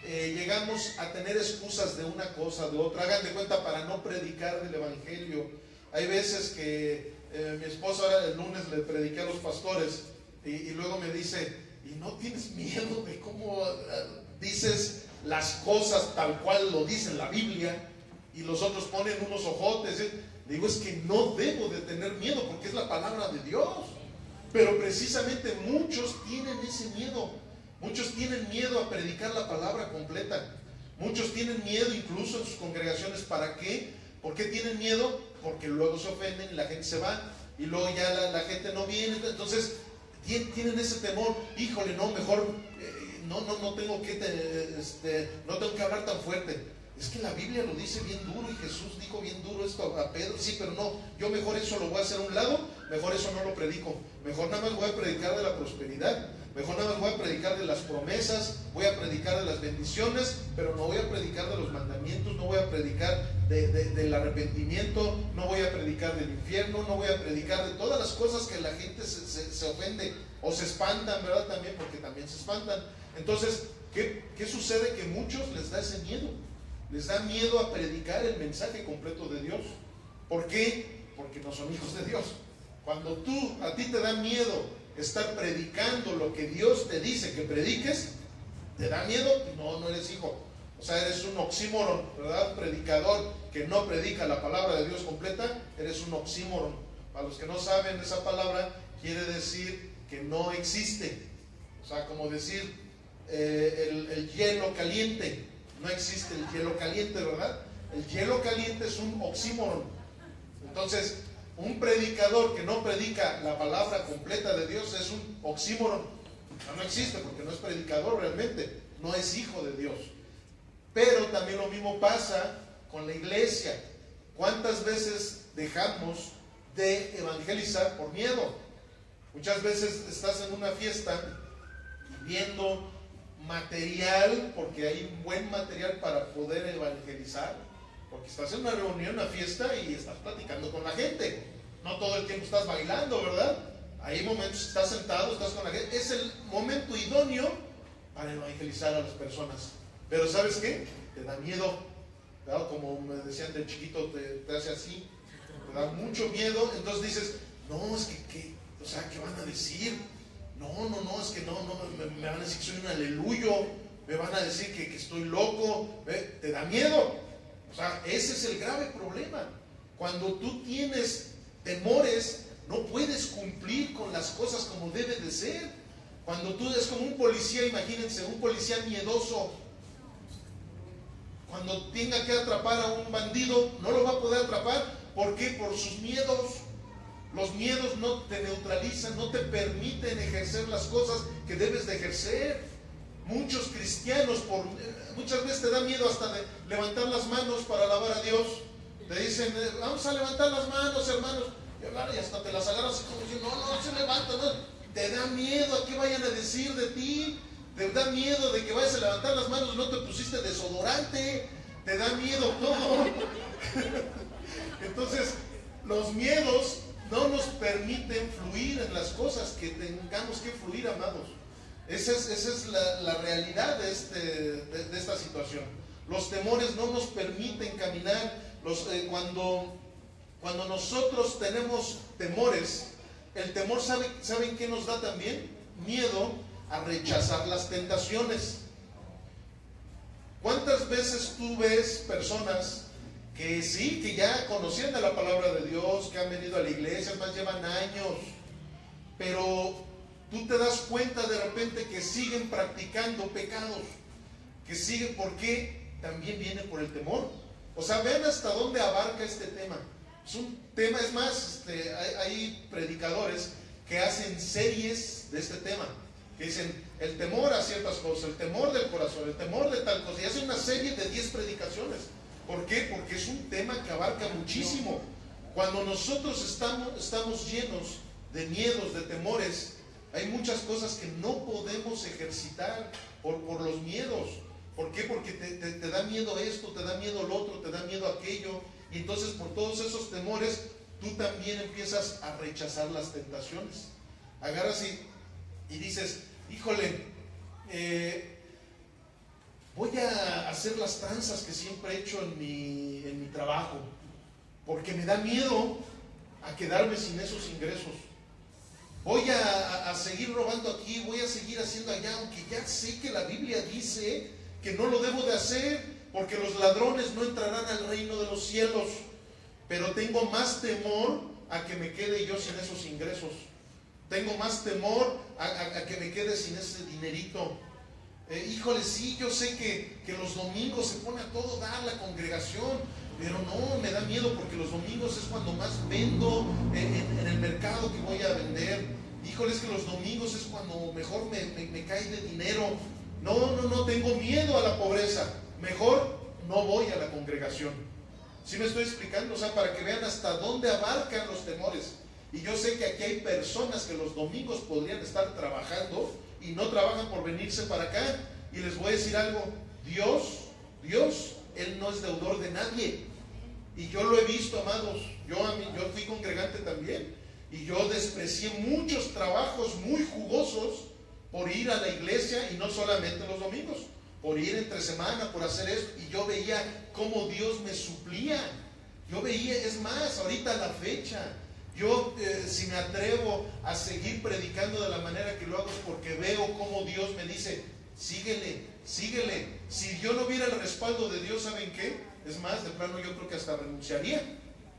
llegamos a tener excusas de una cosa, de otra, hagan de cuenta, para no predicar del evangelio. Hay veces que mi esposa, ahora el lunes le prediqué a los pastores y luego me dice: ¿y no tienes miedo de cómo dices las cosas tal cual lo dice en la Biblia? Y los otros ponen unos ojotes. Le digo: es que no debo de tener miedo porque es la palabra de Dios. Pero precisamente muchos tienen ese miedo. Muchos tienen miedo a predicar la palabra completa. Muchos tienen miedo incluso en sus congregaciones. ¿Para qué? ¿Por qué tienen miedo? Porque luego se ofenden y la gente se va. Y luego ya la gente no viene. Entonces tienen ese temor. Híjole, no, mejor no tengo que hablar tan fuerte. Es que la Biblia lo dice bien duro y Jesús dijo bien duro esto a Pedro. Sí, pero no, yo mejor eso lo voy a hacer a un lado, mejor eso no lo predico. Mejor nada más voy a predicar de la prosperidad, mejor nada más voy a predicar de las promesas, voy a predicar de las bendiciones, pero no voy a predicar de los mandamientos, no voy a predicar del arrepentimiento, no voy a predicar del infierno, no voy a predicar de todas las cosas que la gente se ofende o se espantan, ¿verdad? También, porque también se espantan. Entonces, ¿qué sucede? Que muchos les da ese miedo. Les da miedo a predicar el mensaje completo de Dios. ¿Por qué? Porque no son hijos de Dios. Cuando a ti te da miedo estar predicando lo que Dios te dice que prediques, ¿te da miedo? No eres hijo. O sea, eres un oxímoron, ¿verdad? Un predicador que no predica la palabra de Dios completa, eres un oxímoron. Para los que no saben, esa palabra quiere decir que no existe. O sea, como decir el hielo caliente. No existe el hielo caliente, ¿verdad? El hielo caliente es un oxímoron. Entonces, un predicador que no predica la palabra completa de Dios es un oxímoron. No existe porque no es predicador realmente, no es hijo de Dios. Pero también lo mismo pasa con la iglesia. ¿Cuántas veces dejamos de evangelizar por miedo? Muchas veces estás en una fiesta viendo material, porque hay buen material para poder evangelizar, porque estás en una reunión, una fiesta y estás platicando con la gente, no todo el tiempo estás bailando, ¿verdad? Hay momentos, estás sentado, estás con la gente, es el momento idóneo para evangelizar a las personas. Pero ¿sabes qué? Te da miedo, ¿verdad? Como me decían de chiquito, te hace así, te da mucho miedo. Entonces dices, no, es que o sea, ¿qué van a decir? No, es que no, me van a decir que soy un aleluyo, me van a decir que estoy loco, te da miedo. O sea, ese es el grave problema. Cuando tú tienes temores, no puedes cumplir con las cosas como debe de ser. Cuando tú es como un policía, imagínense, un policía miedoso. Cuando tenga que atrapar a un bandido, no lo va a poder atrapar. ¿Por qué? Por sus miedos. Los miedos no te neutralizan, no te permiten ejercer las cosas que debes de ejercer. Muchos cristianos, muchas veces te da miedo hasta de levantar las manos para alabar a Dios. Te dicen, vamos a levantar las manos, hermanos. Y hasta te las agarras así como diciendo, no se levanta, no. Te da miedo a qué vayan a decir de ti. Te da miedo de que vayas a levantar las manos y no te pusiste desodorante. Te da miedo todo. Entonces, los miedos no nos permiten fluir en las cosas que tengamos que fluir, amados. Esa es la realidad de esta situación. Los temores no nos permiten caminar. Cuando nosotros tenemos temores, el temor, ¿saben qué nos da también? Miedo a rechazar las tentaciones. ¿Cuántas veces tú ves personas que sí, que ya conocían de la palabra de Dios, que han venido a la iglesia, más llevan años, pero tú te das cuenta de repente que siguen practicando pecados, que siguen? ¿Por qué? También viene por el temor. O sea, vean hasta dónde abarca este tema. Es un tema, es más, hay predicadores que hacen series de este tema, que dicen el temor a ciertas cosas, el temor del corazón, el temor de tal cosa, y hacen una serie de 10 predicaciones. ¿Por qué? Porque es un tema que abarca muchísimo. Cuando nosotros estamos llenos de miedos, de temores, hay muchas cosas que no podemos ejercitar por los miedos. ¿Por qué? Porque te da miedo esto, te da miedo lo otro, te da miedo aquello. Y entonces por todos esos temores, tú también empiezas a rechazar las tentaciones. Agarras y dices, híjole, voy a hacer las tranzas que siempre he hecho en mi trabajo, porque me da miedo a quedarme sin esos ingresos. Voy a seguir robando aquí, voy a seguir haciendo allá, aunque ya sé que la Biblia dice que no lo debo de hacer, porque los ladrones no entrarán al reino de los cielos. Pero tengo más temor a que me quede yo sin esos ingresos. Tengo más temor a que me quede sin ese dinerito. Híjole, sí, yo sé que los domingos se pone a todo dar la congregación, pero no, me da miedo porque los domingos es cuando más vendo en el mercado que voy a vender. Híjole, es que los domingos es cuando mejor me cae de dinero. No, tengo miedo a la pobreza. Mejor no voy a la congregación. ¿Sí me estoy explicando? O sea, para que vean hasta dónde abarcan los temores. Y yo sé que aquí hay personas que los domingos podrían estar trabajando y no trabajan por venirse para acá. Y les voy a decir algo, Dios, Él no es deudor de nadie. Y yo lo he visto, amados. Yo fui congregante también. Y yo desprecié muchos trabajos muy jugosos por ir a la iglesia, y no solamente los domingos, por ir entre semana, por hacer esto. Y yo veía cómo Dios me suplía. Yo veía, es más, ahorita a la fecha, yo si me atrevo a seguir predicando de la manera que lo hago es porque veo cómo Dios me dice, síguele. Si yo no viera el respaldo de Dios, ¿saben qué? Es más, de plano yo creo que hasta renunciaría.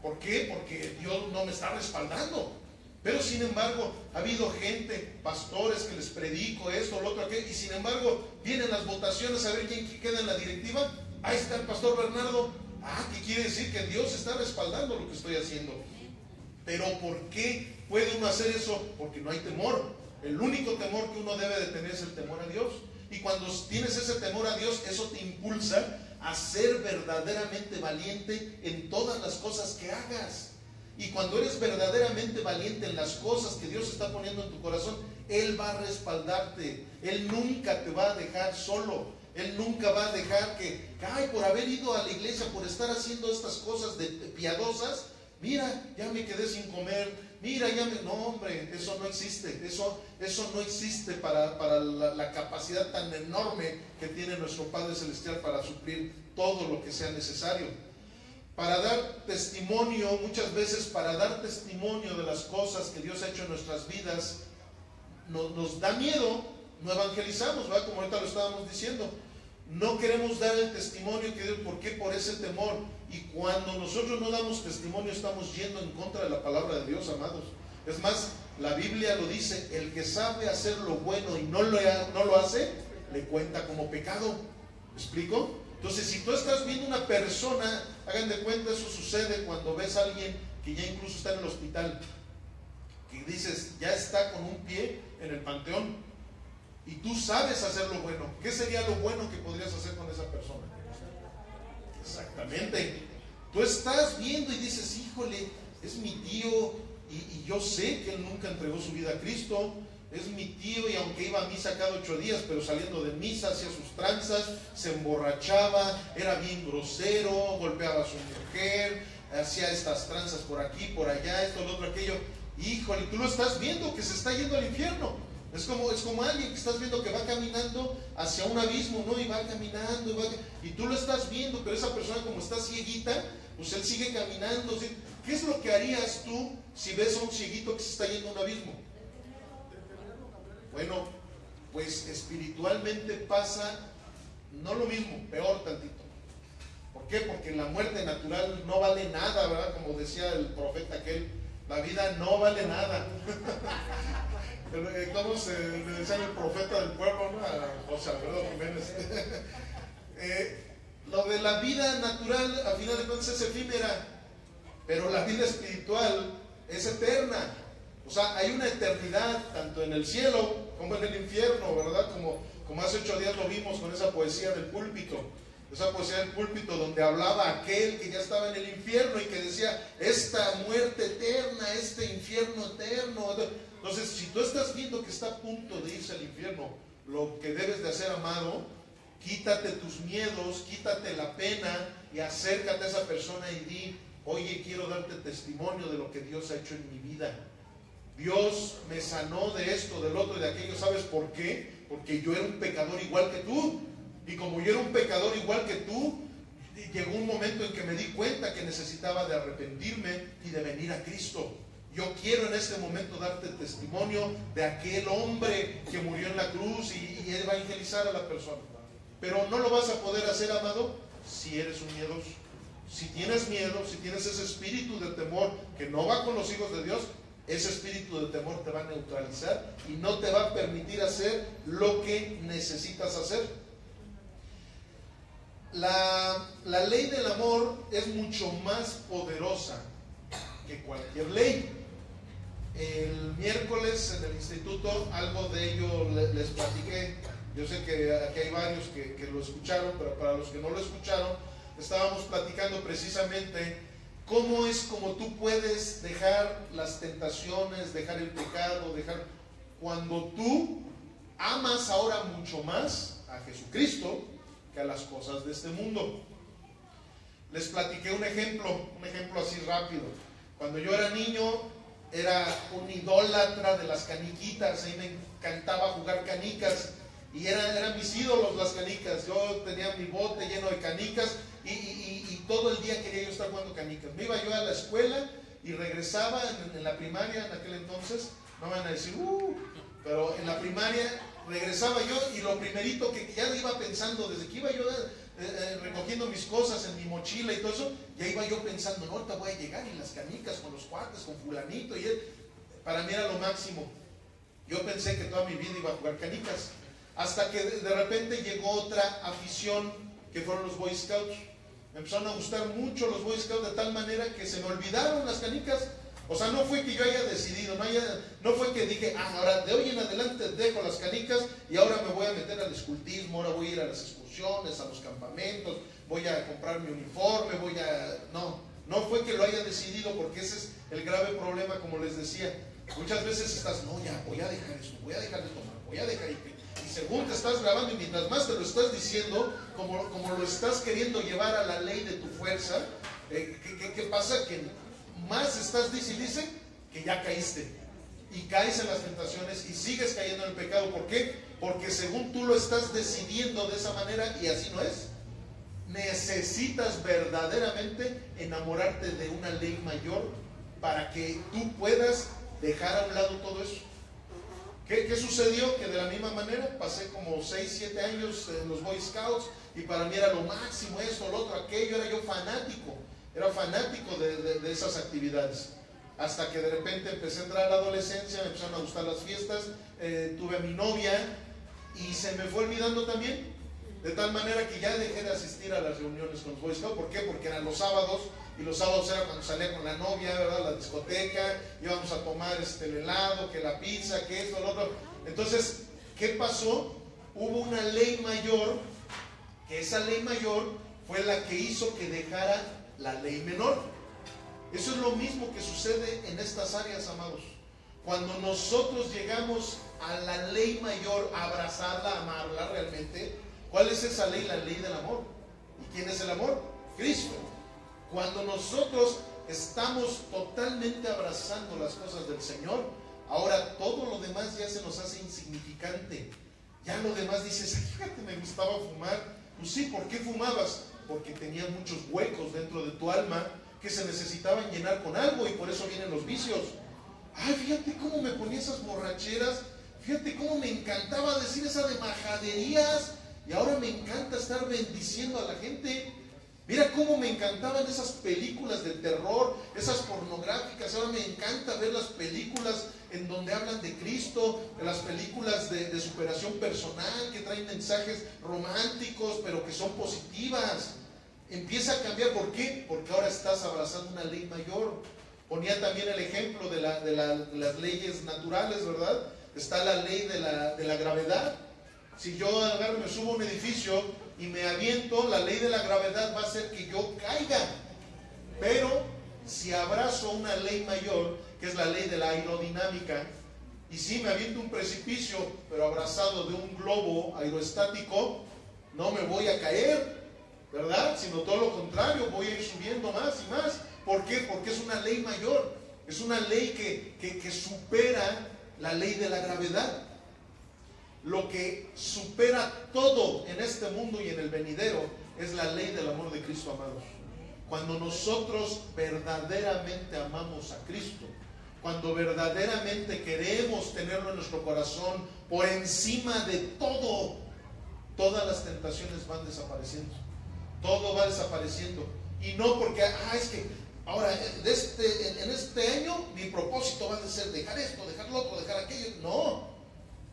¿Por qué? Porque Dios no me está respaldando. Pero sin embargo, ha habido gente, pastores que les predico esto, lo otro, aquello, y sin embargo, vienen las votaciones a ver quién queda en la directiva. Ahí está el pastor Bernardo. ¿Qué quiere decir? Que Dios está respaldando lo que estoy haciendo. Pero ¿por qué puede uno hacer eso? Porque no hay temor. El único temor que uno debe de tener es el temor a Dios. Y cuando tienes ese temor a Dios, eso te impulsa a ser verdaderamente valiente en todas las cosas que hagas. Y cuando eres verdaderamente valiente en las cosas que Dios está poniendo en tu corazón, Él va a respaldarte. Él nunca te va a dejar solo. Él nunca va a dejar que, por haber ido a la iglesia, por estar haciendo estas cosas piadosas, mira, ya me quedé sin comer, mira, no, hombre, eso no existe. Eso no existe para la capacidad tan enorme que tiene nuestro Padre Celestial para suplir todo lo que sea necesario. Para dar testimonio, muchas veces para dar testimonio de las cosas que Dios ha hecho en nuestras vidas, nos da miedo, no evangelizamos, ¿verdad? Como ahorita lo estábamos diciendo. No queremos dar el testimonio que Dios, ¿por qué? Por ese temor. Y cuando nosotros no damos testimonio, estamos yendo en contra de la palabra de Dios, amados. Es más, la Biblia lo dice, el que sabe hacer lo bueno y no lo hace, le cuenta como pecado. ¿Me explico? Entonces, si tú estás viendo una persona, hagan de cuenta, eso sucede cuando ves a alguien que ya incluso está en el hospital, que dices, ya está con un pie en el panteón, y tú sabes hacer lo bueno. ¿Qué sería lo bueno que podrías hacer con esa persona? Exactamente. Tú estás viendo y dices, híjole, es mi tío, y yo sé que él nunca entregó su vida a Cristo. Es mi tío, y aunque iba a misa cada 8 días, pero saliendo de misa hacía sus tranzas, se emborrachaba, era bien grosero, golpeaba a su mujer, hacía estas tranzas por aquí, por allá, esto, lo otro, aquello. Híjole, tú lo estás viendo que se está yendo al infierno. Es como alguien que estás viendo que va caminando hacia un abismo, ¿no? Y va caminando, y tú lo estás viendo, pero esa persona, como está cieguita, pues él sigue caminando. ¿Qué es lo que harías tú si ves a un cieguito que se está yendo a un abismo? Bueno, pues espiritualmente pasa no lo mismo, peor tantito. ¿Por qué? Porque la muerte natural no vale nada, ¿verdad? Como decía el profeta aquel, la vida no vale nada. ¿Cómo le decía el profeta del pueblo, ¿no? A José Alfredo Jiménez. Lo de la vida natural, a final de cuentas, es efímera, pero la vida espiritual es eterna. O sea, hay una eternidad tanto en el cielo como en el infierno, ¿verdad? Como hace 8 días lo vimos con esa poesía del púlpito. Esa poesía del púlpito donde hablaba aquel que ya estaba en el infierno y que decía, esta muerte eterna, este infierno eterno. Entonces, si tú estás viendo que está a punto de irse al infierno, lo que debes de hacer, amado, quítate tus miedos, quítate la pena y acércate a esa persona y di, oye, quiero darte testimonio de lo que Dios ha hecho en mi vida. Dios me sanó de esto, del otro y de aquello. ¿Sabes por qué? Porque yo era un pecador igual que tú. Y como yo era un pecador igual que tú, llegó un momento en que me di cuenta que necesitaba de arrepentirme y de venir a Cristo. Yo quiero en este momento darte testimonio de aquel hombre que murió en la cruz y evangelizar a la persona. Pero no lo vas a poder hacer, amado, si eres un miedoso. Si tienes miedo, si tienes ese espíritu de temor que no va con los hijos de Dios, Ese espíritu de temor te va a neutralizar y no te va a permitir hacer lo que necesitas hacer. La ley del amor es mucho más poderosa que cualquier ley. El miércoles en el instituto algo de ello les platiqué. Yo sé que aquí hay varios que lo escucharon, pero para los que no lo escucharon, estábamos platicando precisamente cómo es como tú puedes dejar las tentaciones, dejar el pecado, cuando tú amas ahora mucho más a Jesucristo que a las cosas de este mundo. Les platiqué un ejemplo así rápido. Cuando yo era niño, era un idólatra de las caniquitas, a mí me encantaba jugar canicas, y eran mis ídolos las canicas. Yo tenía mi bote lleno de canicas, y todo el día quería yo estar jugando canicas. Me iba yo a la escuela y regresaba en la primaria, en aquel entonces, no van a decir, pero en la primaria regresaba yo, y lo primerito que ya iba pensando, desde que iba yo recogiendo mis cosas en mi mochila y todo eso, ya iba yo pensando, no, ahorita voy a llegar y las canicas con los cuates, con fulanito, y él, para mí era lo máximo. Yo pensé que toda mi vida iba a jugar canicas, hasta que de repente llegó otra afición, que fueron los Boy Scouts. Me empezaron a gustar mucho los Boy Scouts, de tal manera que se me olvidaron las canicas. O sea, no fue que yo haya decidido, no fue que dije, ahora de hoy en adelante dejo las canicas y ahora me voy a meter al escultismo, ahora voy a ir a las excursiones, a los campamentos, voy a comprar mi uniforme, no fue que lo haya decidido, porque ese es el grave problema, como les decía. Muchas veces estás, voy a dejar eso, voy a dejar de tomar, voy a dejar, y según te estás grabando, y mientras más te lo estás diciendo, como lo estás queriendo llevar a la ley de tu fuerza, ¿qué pasa? Que más estás dice que ya caíste, y caes en las tentaciones y sigues cayendo en el pecado. ¿Por qué? Porque según tú lo estás decidiendo de esa manera, y así no es. Necesitas verdaderamente enamorarte de una ley mayor para que tú puedas dejar a un lado todo eso. ¿Qué sucedió? Que de la misma manera pasé como 6, 7 años en los Boy Scouts, y para mí era lo máximo, esto, lo otro, aquello, era yo fanático. Era fanático de esas actividades, hasta que de repente empecé a entrar a la adolescencia, me empezaron a gustar las fiestas, tuve a mi novia, y se me fue olvidando también, de tal manera que ya dejé de asistir a las reuniones con los Boy Scouts. ¿Por qué? Porque eran los sábados, y los sábados era cuando salía con la novia, ¿verdad? La discoteca, íbamos a tomar el helado, que la pizza, que esto, lo otro. Entonces, ¿qué pasó? Hubo una ley mayor, que esa ley mayor fue la que hizo que dejara la ley menor. Eso es lo mismo que sucede en estas áreas, amados. Cuando nosotros llegamos a la ley mayor, a abrazarla, a amarla realmente, ¿cuál es esa ley? La ley del amor. ¿Y quién es el amor? Cristo. Cuando nosotros estamos totalmente abrazando las cosas del Señor, ahora todo lo demás ya se nos hace insignificante. Ya lo demás dices, fíjate, me gustaba fumar. Pues sí, ¿por qué fumabas? Porque tenía muchos huecos dentro de tu alma que se necesitaban llenar con algo, y por eso vienen los vicios. Ay, fíjate cómo me ponía esas borracheras, fíjate cómo me encantaba decir esa de majaderías, y ahora me encanta estar bendiciendo a la gente. Mira cómo me encantaban esas películas de terror, esas pornográficas. Ahora me encanta ver las películas en donde hablan de Cristo, las películas de superación personal, que traen mensajes románticos, pero que son positivas. Empieza a cambiar. ¿Por qué? Porque ahora estás abrazando una ley mayor. Ponía también el ejemplo de las leyes naturales, ¿verdad? Está la ley de la gravedad. Si yo agarro, me subo a un edificio y me aviento, la ley de la gravedad va a hacer que yo caiga. Pero si abrazo una ley mayor, que es la ley de la aerodinámica, y si me aviento un precipicio, pero abrazado de un globo aerostático, no me voy a caer, ¿verdad? Sino todo lo contrario, voy a ir subiendo más y más. ¿Por qué? Porque es una ley mayor, es una ley que supera la ley de la gravedad. Lo que supera todo en este mundo y en el venidero es la ley del amor de Cristo, amados. Cuando nosotros verdaderamente amamos a Cristo, cuando verdaderamente queremos tenerlo en nuestro corazón por encima de todo, todas las tentaciones van desapareciendo. Todo va desapareciendo. Y no porque, es que Ahora, en este año mi propósito va a ser dejar esto, dejar lo otro, dejar aquello. No,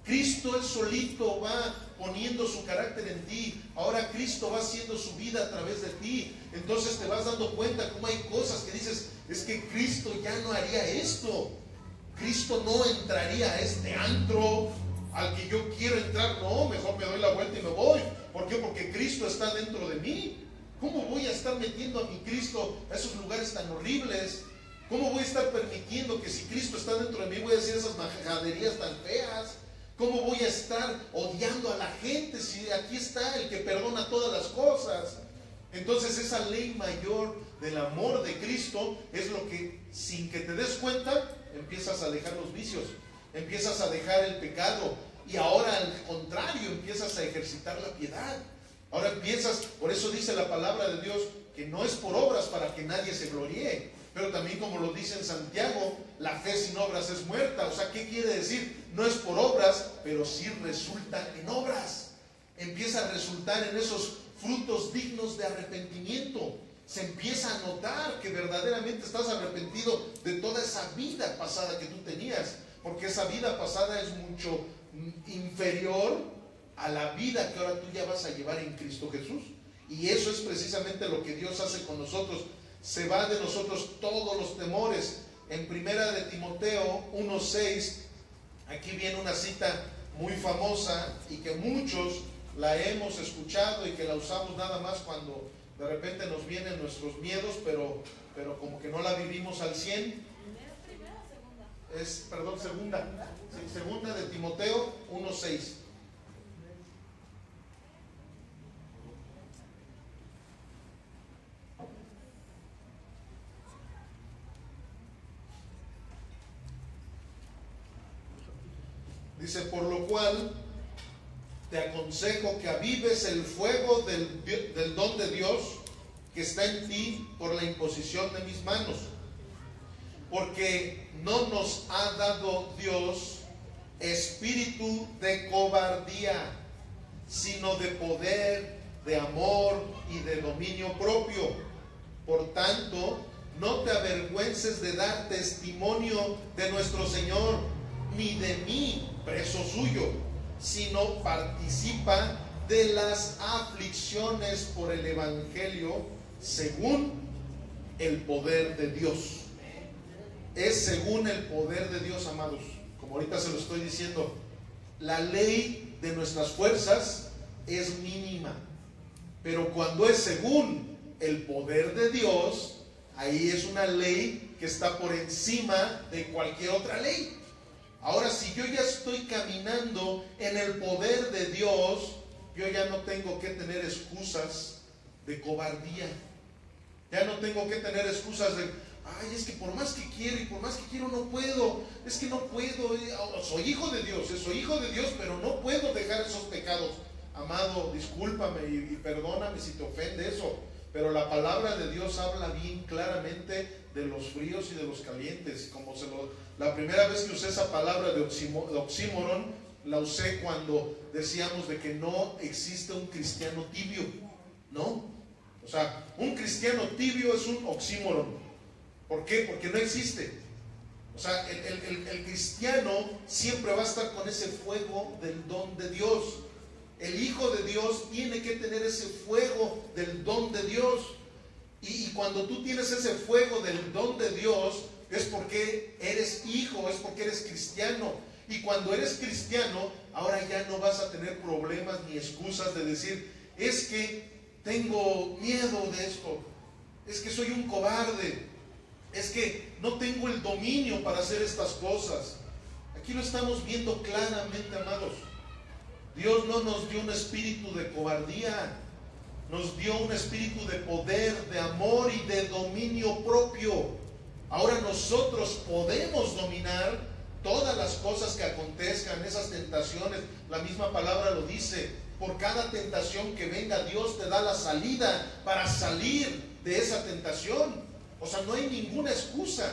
Cristo él solito va poniendo su carácter en ti. Ahora Cristo va haciendo su vida a través de ti. Entonces te vas dando cuenta cómo hay cosas que dices, es que Cristo ya no haría esto. Cristo no entraría a este antro al que yo quiero entrar. No, mejor me doy la vuelta y me voy. ¿Por qué? Porque Cristo está dentro de mí. ¿Cómo voy a estar metiendo a mi Cristo a esos lugares tan horribles? ¿Cómo voy a estar permitiendo que si Cristo está dentro de mí voy a decir esas majaderías tan feas? ¿Cómo voy a estar odiando a la gente si aquí está el que perdona todas las cosas? Entonces esa ley mayor del amor de Cristo es lo que, sin que te des cuenta, empiezas a dejar los vicios, empiezas a dejar el pecado, y ahora al contrario empiezas a ejercitar la piedad. Ahora empiezas, por eso dice la palabra de Dios, que no es por obras para que nadie se gloríe, pero también como lo dice en Santiago, la fe sin obras es muerta. O sea, ¿qué quiere decir? No es por obras, pero sí resulta en obras. Empieza a resultar en esos frutos dignos de arrepentimiento. Se empieza a notar que verdaderamente estás arrepentido de toda esa vida pasada que tú tenías, porque esa vida pasada es mucho inferior a la vida que ahora tú ya vas a llevar en Cristo Jesús. Y eso es precisamente lo que Dios hace con nosotros. Se va de nosotros todos los temores. En primera de Timoteo 1:6, aquí viene una cita muy famosa y que muchos la hemos escuchado y que la usamos nada más cuando de repente nos vienen nuestros miedos, pero como que no la vivimos al 100. Segunda. Sí, segunda de Timoteo 1:6. Dice, por lo cual te aconsejo que avives el fuego del don de Dios que está en ti por la imposición de mis manos. Porque no nos ha dado Dios espíritu de cobardía, sino de poder, de amor y de dominio propio. Por tanto, no te avergüences de dar testimonio de nuestro Señor, ni de mí, preso suyo, sino participa de las aflicciones por el Evangelio según el poder de Dios. Es según el poder de Dios, amados. Como ahorita se lo estoy diciendo, la ley de nuestras fuerzas es mínima, pero cuando es según el poder de Dios, ahí es una ley que está por encima de cualquier otra ley. Ahora, si yo ya estoy caminando en el poder de Dios, yo ya no tengo que tener excusas de cobardía. Ya no tengo que tener excusas de, ay, es que por más que quiero y por más que quiero no puedo. Es que no puedo, soy hijo de Dios, pero no puedo dejar esos pecados. Amado, discúlpame y perdóname si te ofende eso, pero la palabra de Dios habla bien claramente de los fríos y de los calientes. La primera vez que usé esa palabra de oxímoron, la usé cuando decíamos de que no existe un cristiano tibio, ¿no? O sea, un cristiano tibio es un oxímoron. ¿Por qué? Porque no existe. O sea, el cristiano siempre va a estar con ese fuego del don de Dios. El Hijo de Dios tiene que tener ese fuego del don de Dios. Y cuando tú tienes ese fuego del don de Dios, es porque eres hijo, es porque eres cristiano. Y cuando eres cristiano, ahora ya no vas a tener problemas ni excusas de decir, es que tengo miedo de esto, es que soy un cobarde, es que no tengo el dominio para hacer estas cosas. Aquí lo estamos viendo claramente, amados. Dios no nos dio un espíritu de cobardía, nos dio un espíritu de poder, de amor y de dominio propio. Ahora nosotros podemos dominar todas las cosas que acontezcan, esas tentaciones. La misma palabra lo dice, por cada tentación que venga, Dios te da la salida para salir de esa tentación. O sea, no hay ninguna excusa,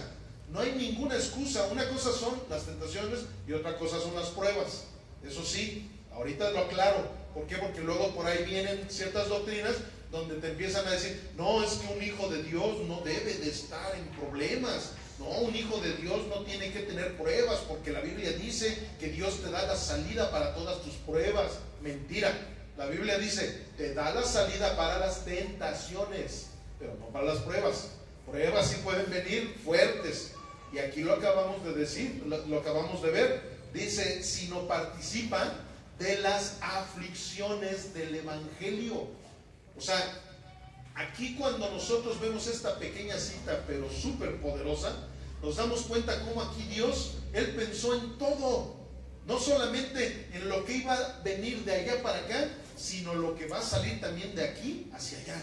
no hay ninguna excusa. Una cosa son las tentaciones y otra cosa son las pruebas. Eso sí, ahorita lo aclaro. ¿Por qué? Porque luego por ahí vienen ciertas doctrinas donde te empiezan a decir, no, es que un hijo de Dios no debe de estar en problemas. No, un hijo de Dios no tiene que tener pruebas, porque la Biblia dice que Dios te da la salida para todas tus pruebas. Mentira. La Biblia dice, te da la salida para las tentaciones, pero no para las pruebas. Pruebas sí pueden venir fuertes. Y aquí lo acabamos de decir, lo acabamos de ver. Dice, si no participan de las aflicciones del Evangelio. O sea, aquí cuando nosotros vemos esta pequeña cita, pero súper poderosa, nos damos cuenta cómo aquí Dios, Él pensó en todo. No solamente en lo que iba a venir de allá para acá, sino lo que va a salir también de aquí hacia allá.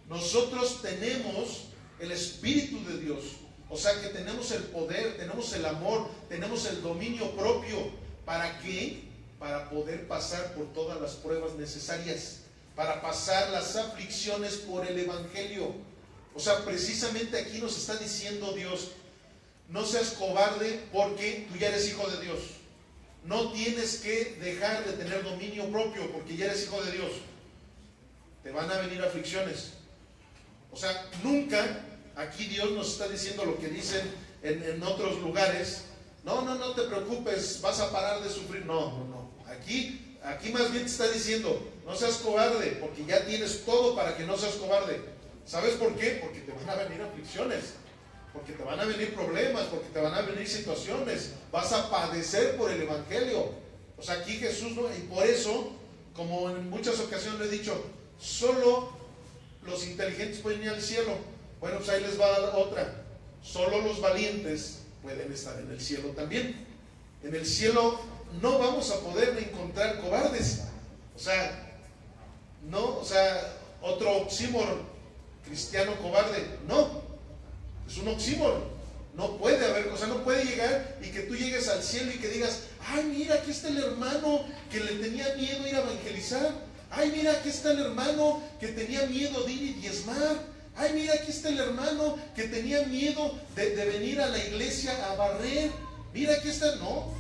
Nosotros tenemos el Espíritu de Dios. O sea que tenemos el poder, tenemos el amor, tenemos el dominio propio. ¿Para qué? Para poder pasar por todas las pruebas necesarias, para pasar las aflicciones por el Evangelio. O sea, precisamente aquí nos está diciendo Dios, no seas cobarde porque tú ya eres hijo de Dios. No tienes que dejar de tener dominio propio porque ya eres hijo de Dios. Te van a venir aflicciones. O sea, nunca aquí Dios nos está diciendo lo que dicen en otros lugares. No te preocupes, vas a parar de sufrir. No. Aquí más bien te está diciendo, no seas cobarde, porque ya tienes todo para que no seas cobarde. ¿Sabes por qué? Porque te van a venir aflicciones, porque te van a venir problemas, porque te van a venir situaciones. Vas a padecer por el Evangelio. O sea, aquí Jesús no, y por eso, como en muchas ocasiones le he dicho, solo los inteligentes pueden ir al cielo. Bueno, pues ahí les va a dar otra. Solo los valientes pueden estar en el cielo también. En el cielo no vamos a poder encontrar cobardes. O sea, otro oxímoron, cristiano cobarde, no, es un oxímoron. No puede haber, o sea, no puede llegar y que tú llegues al cielo y que digas, ay, mira, aquí está el hermano que le tenía miedo ir a evangelizar. Ay, mira, aquí está el hermano que tenía miedo de ir y diezmar. Ay, mira, aquí está el hermano que tenía miedo de venir a la iglesia a barrer. Mira, aquí está, no.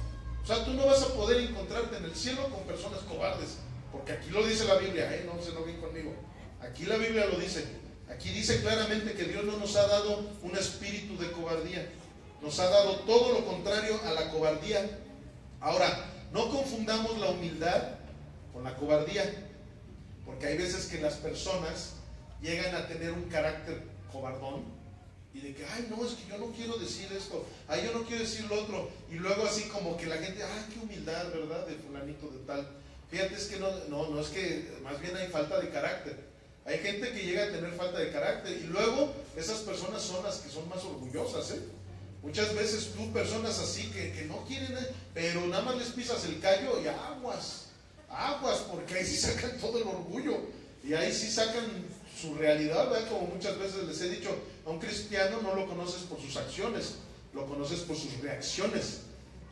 O sea, tú no vas a poder encontrarte en el cielo con personas cobardes, porque aquí lo dice la Biblia, no se enojen conmigo. Aquí la Biblia lo dice. Aquí dice claramente que Dios no nos ha dado un espíritu de cobardía. Nos ha dado todo lo contrario a la cobardía. Ahora, no confundamos la humildad con la cobardía, porque hay veces que las personas llegan a tener un carácter cobardón y de que, ay, no, es que yo no quiero decir esto, ay, yo no quiero decir lo otro, y luego así como que la gente, ay, qué humildad, ¿verdad? De fulanito de tal. Fíjate, es que no, es que más bien hay falta de carácter. Hay gente que llega a tener falta de carácter y luego esas personas son las que son más orgullosas, ¿eh? Muchas veces tú, personas así que no quieren, pero nada más les pisas el callo y aguas, porque ahí sí sacan todo el orgullo y ahí sí sacan su realidad, ¿verdad? Como muchas veces les he dicho, a un cristiano no lo conoces por sus acciones, lo conoces por sus reacciones.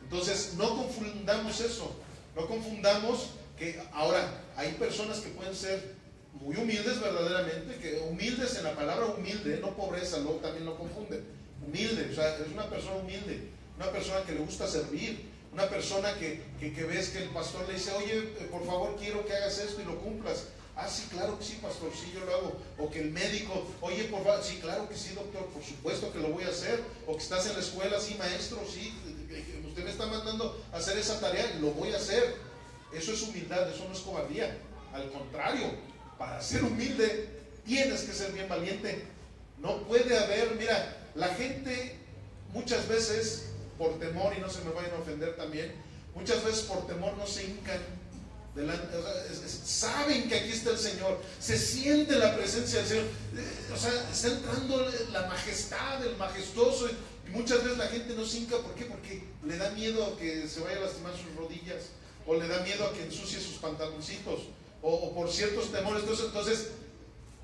Entonces no confundamos eso, no confundamos que ahora hay personas que pueden ser muy humildes verdaderamente, que humildes en la palabra humilde, no pobreza, luego también lo confunden. Humilde, o sea, es una persona humilde, una persona que le gusta servir, una persona que ves que el pastor le dice, oye, por favor quiero que hagas esto y lo cumplas. Ah, sí, claro que sí, pastor, sí, yo lo hago. O que el médico, oye, por favor, sí, claro que sí, doctor, por supuesto que lo voy a hacer. O que estás en la escuela, sí, maestro, sí, usted me está mandando a hacer esa tarea, lo voy a hacer. Eso es humildad, eso no es cobardía. Al contrario, para ser humilde tienes que ser bien valiente. No puede haber, mira, la gente muchas veces por temor, y no se me vayan a ofender también, muchas veces por temor no se hincan delante, o sea, saben que aquí está el Señor, se siente la presencia del Señor, o sea, está entrando la majestad, el majestuoso, y muchas veces la gente no se hinca. ¿Por qué? Porque le da miedo a que se vaya a lastimar sus rodillas, o le da miedo a que ensucie sus pantaloncitos, o por ciertos temores. Entonces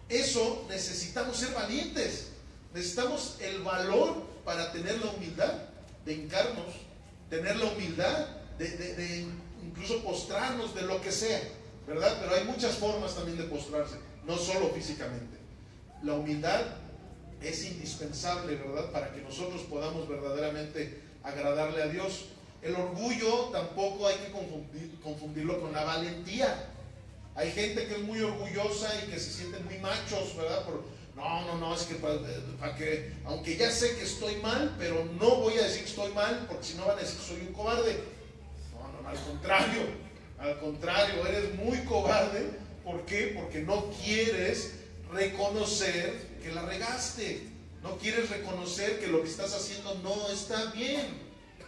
eso necesitamos ser valientes, necesitamos el valor para tener la humildad de hincarnos, tener la humildad de incluso postrarnos, de lo que sea, ¿verdad? Pero hay muchas formas también de postrarse, no solo físicamente. La humildad es indispensable, ¿verdad? Para que nosotros podamos verdaderamente agradarle a Dios. El orgullo tampoco hay que confundirlo con la valentía. Hay gente que es muy orgullosa y que se sienten muy machos, ¿verdad? No, es que para que, aunque ya sé que estoy mal, pero no voy a decir que estoy mal, porque si no van a decir que soy un cobarde. No, al contrario, eres muy cobarde. ¿Por qué? Porque no quieres reconocer que la regaste, no quieres reconocer que lo que estás haciendo no está bien.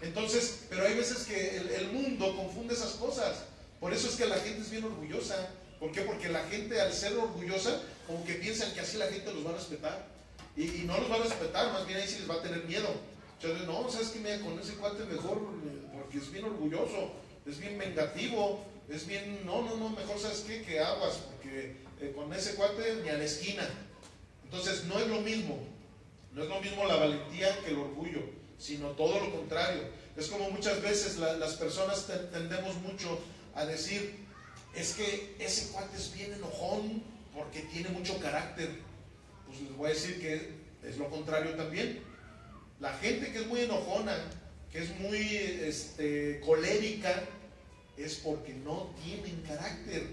Entonces, pero hay veces que el mundo confunde esas cosas. Por eso es que la gente es bien orgullosa. ¿Por qué? Porque la gente, al ser orgullosa, como que piensan que así la gente los va a respetar. Y no los va a respetar, más bien ahí sí les va a tener miedo. Entonces, no, ¿sabes qué? Mira, con ese cuate mejor, porque es bien orgulloso, es bien vengativo, es bien, no, mejor, ¿sabes qué? Que aguas, porque con ese cuate ni a la esquina. Entonces, no es lo mismo la valentía que el orgullo, sino todo lo contrario. Es como muchas veces las personas tendemos mucho a decir, es que ese cuate es bien enojón porque tiene mucho carácter. Pues les voy a decir que es lo contrario también. La gente que es muy enojona, que es muy colérica, es porque no tienen carácter.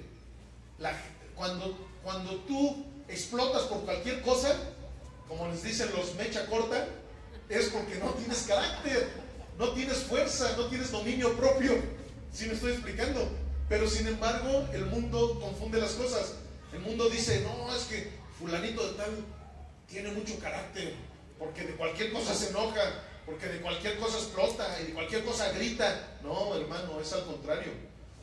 Cuando tú explotas por cualquier cosa, como les dicen los mecha corta, es porque no tienes carácter, no tienes fuerza, no tienes dominio propio. ¿Sí me estoy explicando? Pero sin embargo, el mundo confunde las cosas. El mundo dice, no, es que fulanito de tal tiene mucho carácter, porque de cualquier cosa se enoja, porque de cualquier cosa explota y de cualquier cosa grita. No, hermano, es al contrario.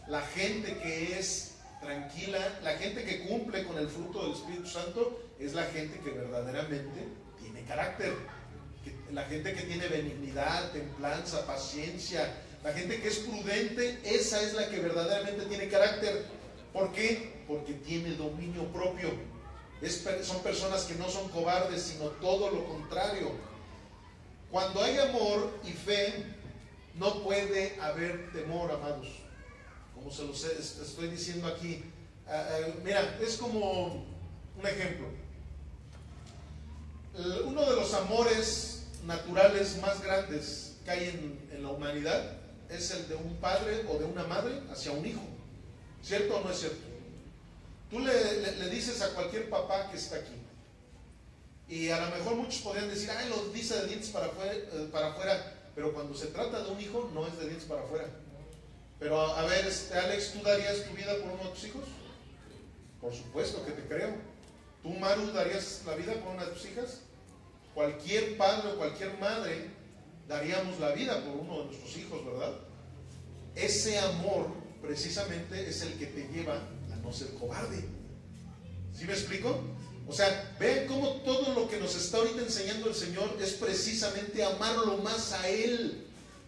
La gente que es tranquila, la gente que cumple con el fruto del Espíritu Santo, es la gente que verdaderamente tiene carácter. La gente que tiene benignidad, templanza, paciencia, la gente que es prudente, esa es la que verdaderamente tiene carácter. ¿Por qué? Porque tiene dominio propio. Son personas que no son cobardes, sino todo lo contrario. Cuando hay amor y fe, no puede haber temor, amados. Como se los estoy diciendo aquí. Mira, es como un ejemplo. Uno de los amores naturales más grandes que hay en la humanidad es el de un padre o de una madre hacia un hijo. ¿Cierto o no es cierto? Tú le dices a cualquier papá que está aquí, y a lo mejor muchos podrían decir, ay, lo dice de dientes para afuera, pero cuando se trata de un hijo, no es de dientes para afuera. Pero a ver, Alex, ¿tú darías tu vida por uno de tus hijos? Por supuesto que te creo. ¿Tú, Maru, darías la vida por una de tus hijas? Cualquier padre o cualquier madre daríamos la vida por uno de nuestros hijos, ¿verdad? Ese amor precisamente es el que te lleva a no ser cobarde. ¿Sí me explico? O sea, vean cómo todo lo que nos está ahorita enseñando el Señor es precisamente amarlo más a Él.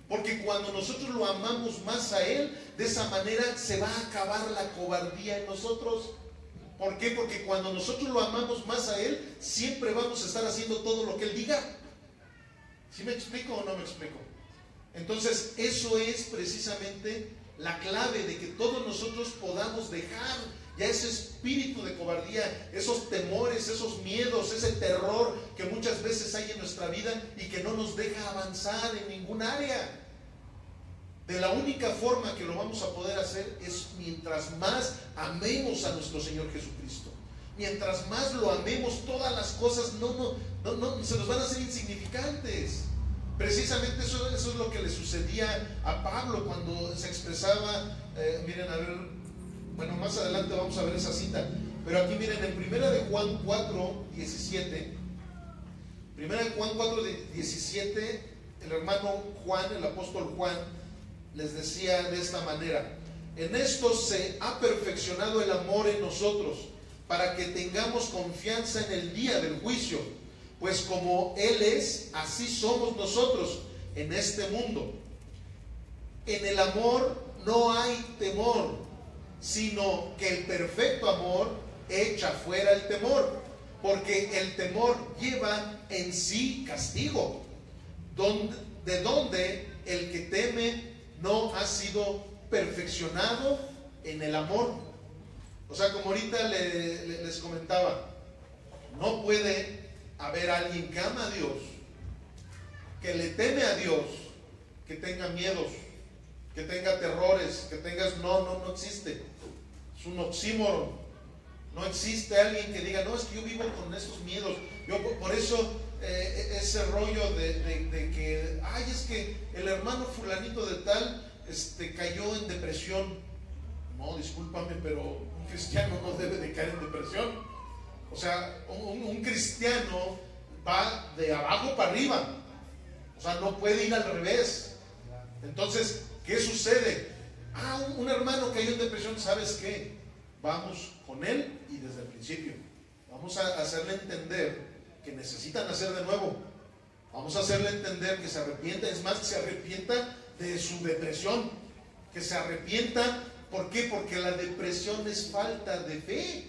Porque cuando nosotros lo amamos más a Él, de esa manera se va a acabar la cobardía en nosotros. ¿Por qué? Porque cuando nosotros lo amamos más a Él, siempre vamos a estar haciendo todo lo que Él diga. ¿Sí me explico o no me explico? Entonces, eso es precisamente la clave de que todos nosotros podamos dejar ya ese espíritu de cobardía, esos temores, esos miedos, ese terror que muchas veces hay en nuestra vida y que no nos deja avanzar en ningún área. De la única forma que lo vamos a poder hacer es mientras más amemos a nuestro Señor Jesucristo. Mientras más lo amemos, todas las cosas no se nos van a hacer insignificantes. Precisamente eso es lo que le sucedía a Pablo cuando se expresaba. Miren, a ver, bueno, más adelante vamos a ver esa cita. Pero aquí miren, en 1 de Juan 4:17, 1 de Juan 4:17, el hermano Juan, el apóstol Juan, les decía de esta manera: en esto se ha perfeccionado el amor en nosotros, para que tengamos confianza en el día del juicio, pues como Él es, así somos nosotros en este mundo. En el amor no hay temor, sino que el perfecto amor echa fuera el temor, porque el temor lleva en sí castigo, de donde el que teme no ha sido perfeccionado en el amor. O sea, como ahorita les comentaba, no puede haber alguien que ama a Dios, que le teme a Dios, que tenga miedos, que tenga terrores, que tengas, no existe. Es un oxímoron. No existe alguien que diga, no, es que yo vivo con esos miedos. Yo por eso ese rollo de que, ay, es que el hermano fulanito de tal cayó en depresión. No, discúlpame, pero un cristiano no debe de caer en depresión. O sea, un cristiano va de abajo para arriba. O sea, no puede ir al revés. Entonces, ¿qué sucede? Un hermano cayó en depresión, ¿sabes qué? Vamos con él y desde el principio. Vamos a hacerle entender que necesita nacer de nuevo. Vamos a hacerle entender que se arrepienta. Es más, que se arrepienta de su depresión. Que se arrepienta. ¿Por qué? Porque la depresión es falta de fe.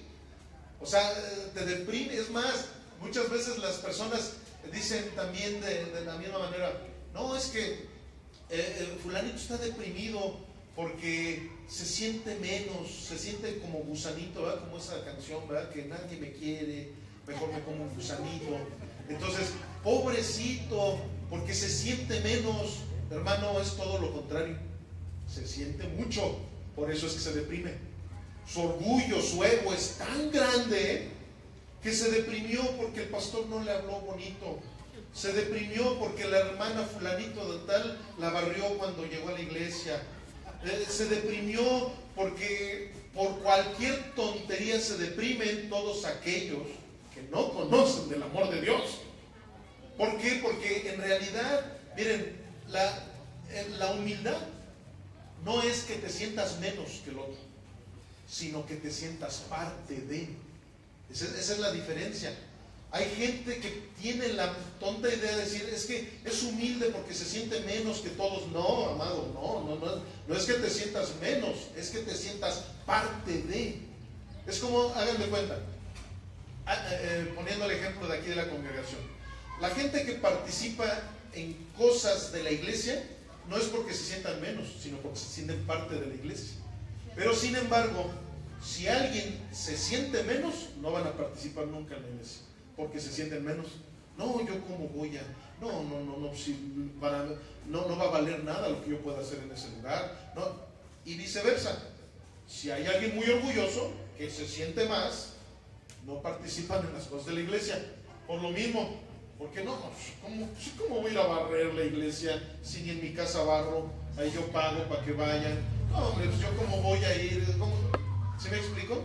O sea, te deprime. Es más, muchas veces las personas dicen también de la misma manera, no, es que fulanito está deprimido porque se siente menos, se siente como gusanito, ¿verdad? Como esa canción, ¿verdad? Que nadie me quiere, mejor me como un gusanito. Entonces, pobrecito, porque se siente menos. Hermano, es todo lo contrario. Se siente mucho, por eso es que se deprime. Su orgullo, su ego es tan grande que se deprimió porque el pastor no le habló bonito. Se deprimió porque la hermana fulanito de tal la barrió cuando llegó a la iglesia. Se deprimió porque por cualquier tontería se deprimen todos aquellos que no conocen del amor de Dios. ¿Por qué? Porque en realidad, miren, la humildad no es que te sientas menos que el otro, sino que te sientas parte de. Esa es la diferencia. Hay gente que tiene la tonta idea de decir, es que es humilde porque se siente menos que todos. No, amado, no es que te sientas menos, es que te sientas parte de. Es como, háganme cuenta, poniendo el ejemplo de aquí de la congregación. La gente que participa en cosas de la iglesia no es porque se sientan menos, sino porque se sienten parte de la iglesia. Pero sin embargo, si alguien se siente menos, no van a participar nunca en la iglesia, porque se sienten menos. No, yo cómo voy a, no va a valer nada lo que yo pueda hacer en ese lugar, no. Y viceversa, si hay alguien muy orgulloso que se siente más, no participan en las cosas de la iglesia, por lo mismo, porque no, ¿cómo voy a ir a barrer la iglesia si ni en mi casa barro? Ahí yo pago para que vayan. No, hombre, pues yo cómo voy a ir, ¿sí me explico?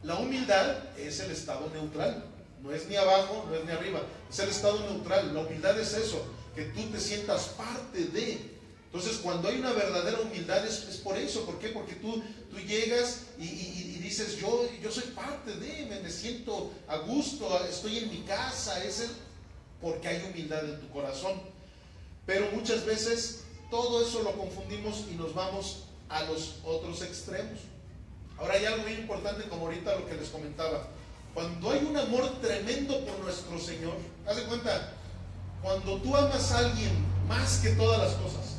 La humildad es el estado neutral. No es ni abajo, no es ni arriba. Es el estado neutral. La humildad es eso, que tú te sientas parte de. Entonces, cuando hay una verdadera humildad es por eso. ¿Por qué? Porque tú llegas y dices, yo soy parte de, me siento a gusto, estoy en mi casa. Porque hay humildad en tu corazón. Pero muchas veces todo eso lo confundimos y nos vamos a los otros extremos. Ahora hay algo bien importante, como ahorita lo que les comentaba. Cuando hay un amor tremendo por nuestro Señor, haz de cuenta, cuando tú amas a alguien más que todas las cosas,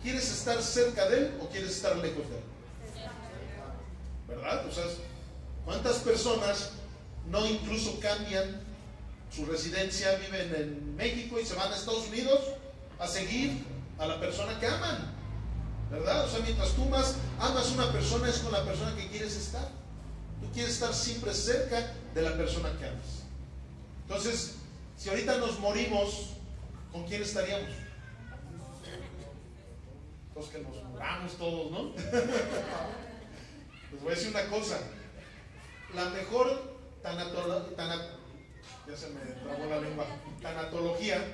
¿quieres estar cerca de Él o quieres estar lejos de Él? ¿Verdad? O sea, ¿cuántas personas no incluso cambian su residencia, viven en México y se van a Estados Unidos a seguir a la persona que aman? ¿Verdad? O sea, mientras tú más amas a una persona, es con la persona que quieres estar. Tú quieres estar siempre cerca de la persona que amas. Entonces, si ahorita nos morimos, ¿con quién estaríamos? Los que nos muramos todos, ¿no? Les voy a decir una cosa. La mejor ya se me trabó la lengua, tanatología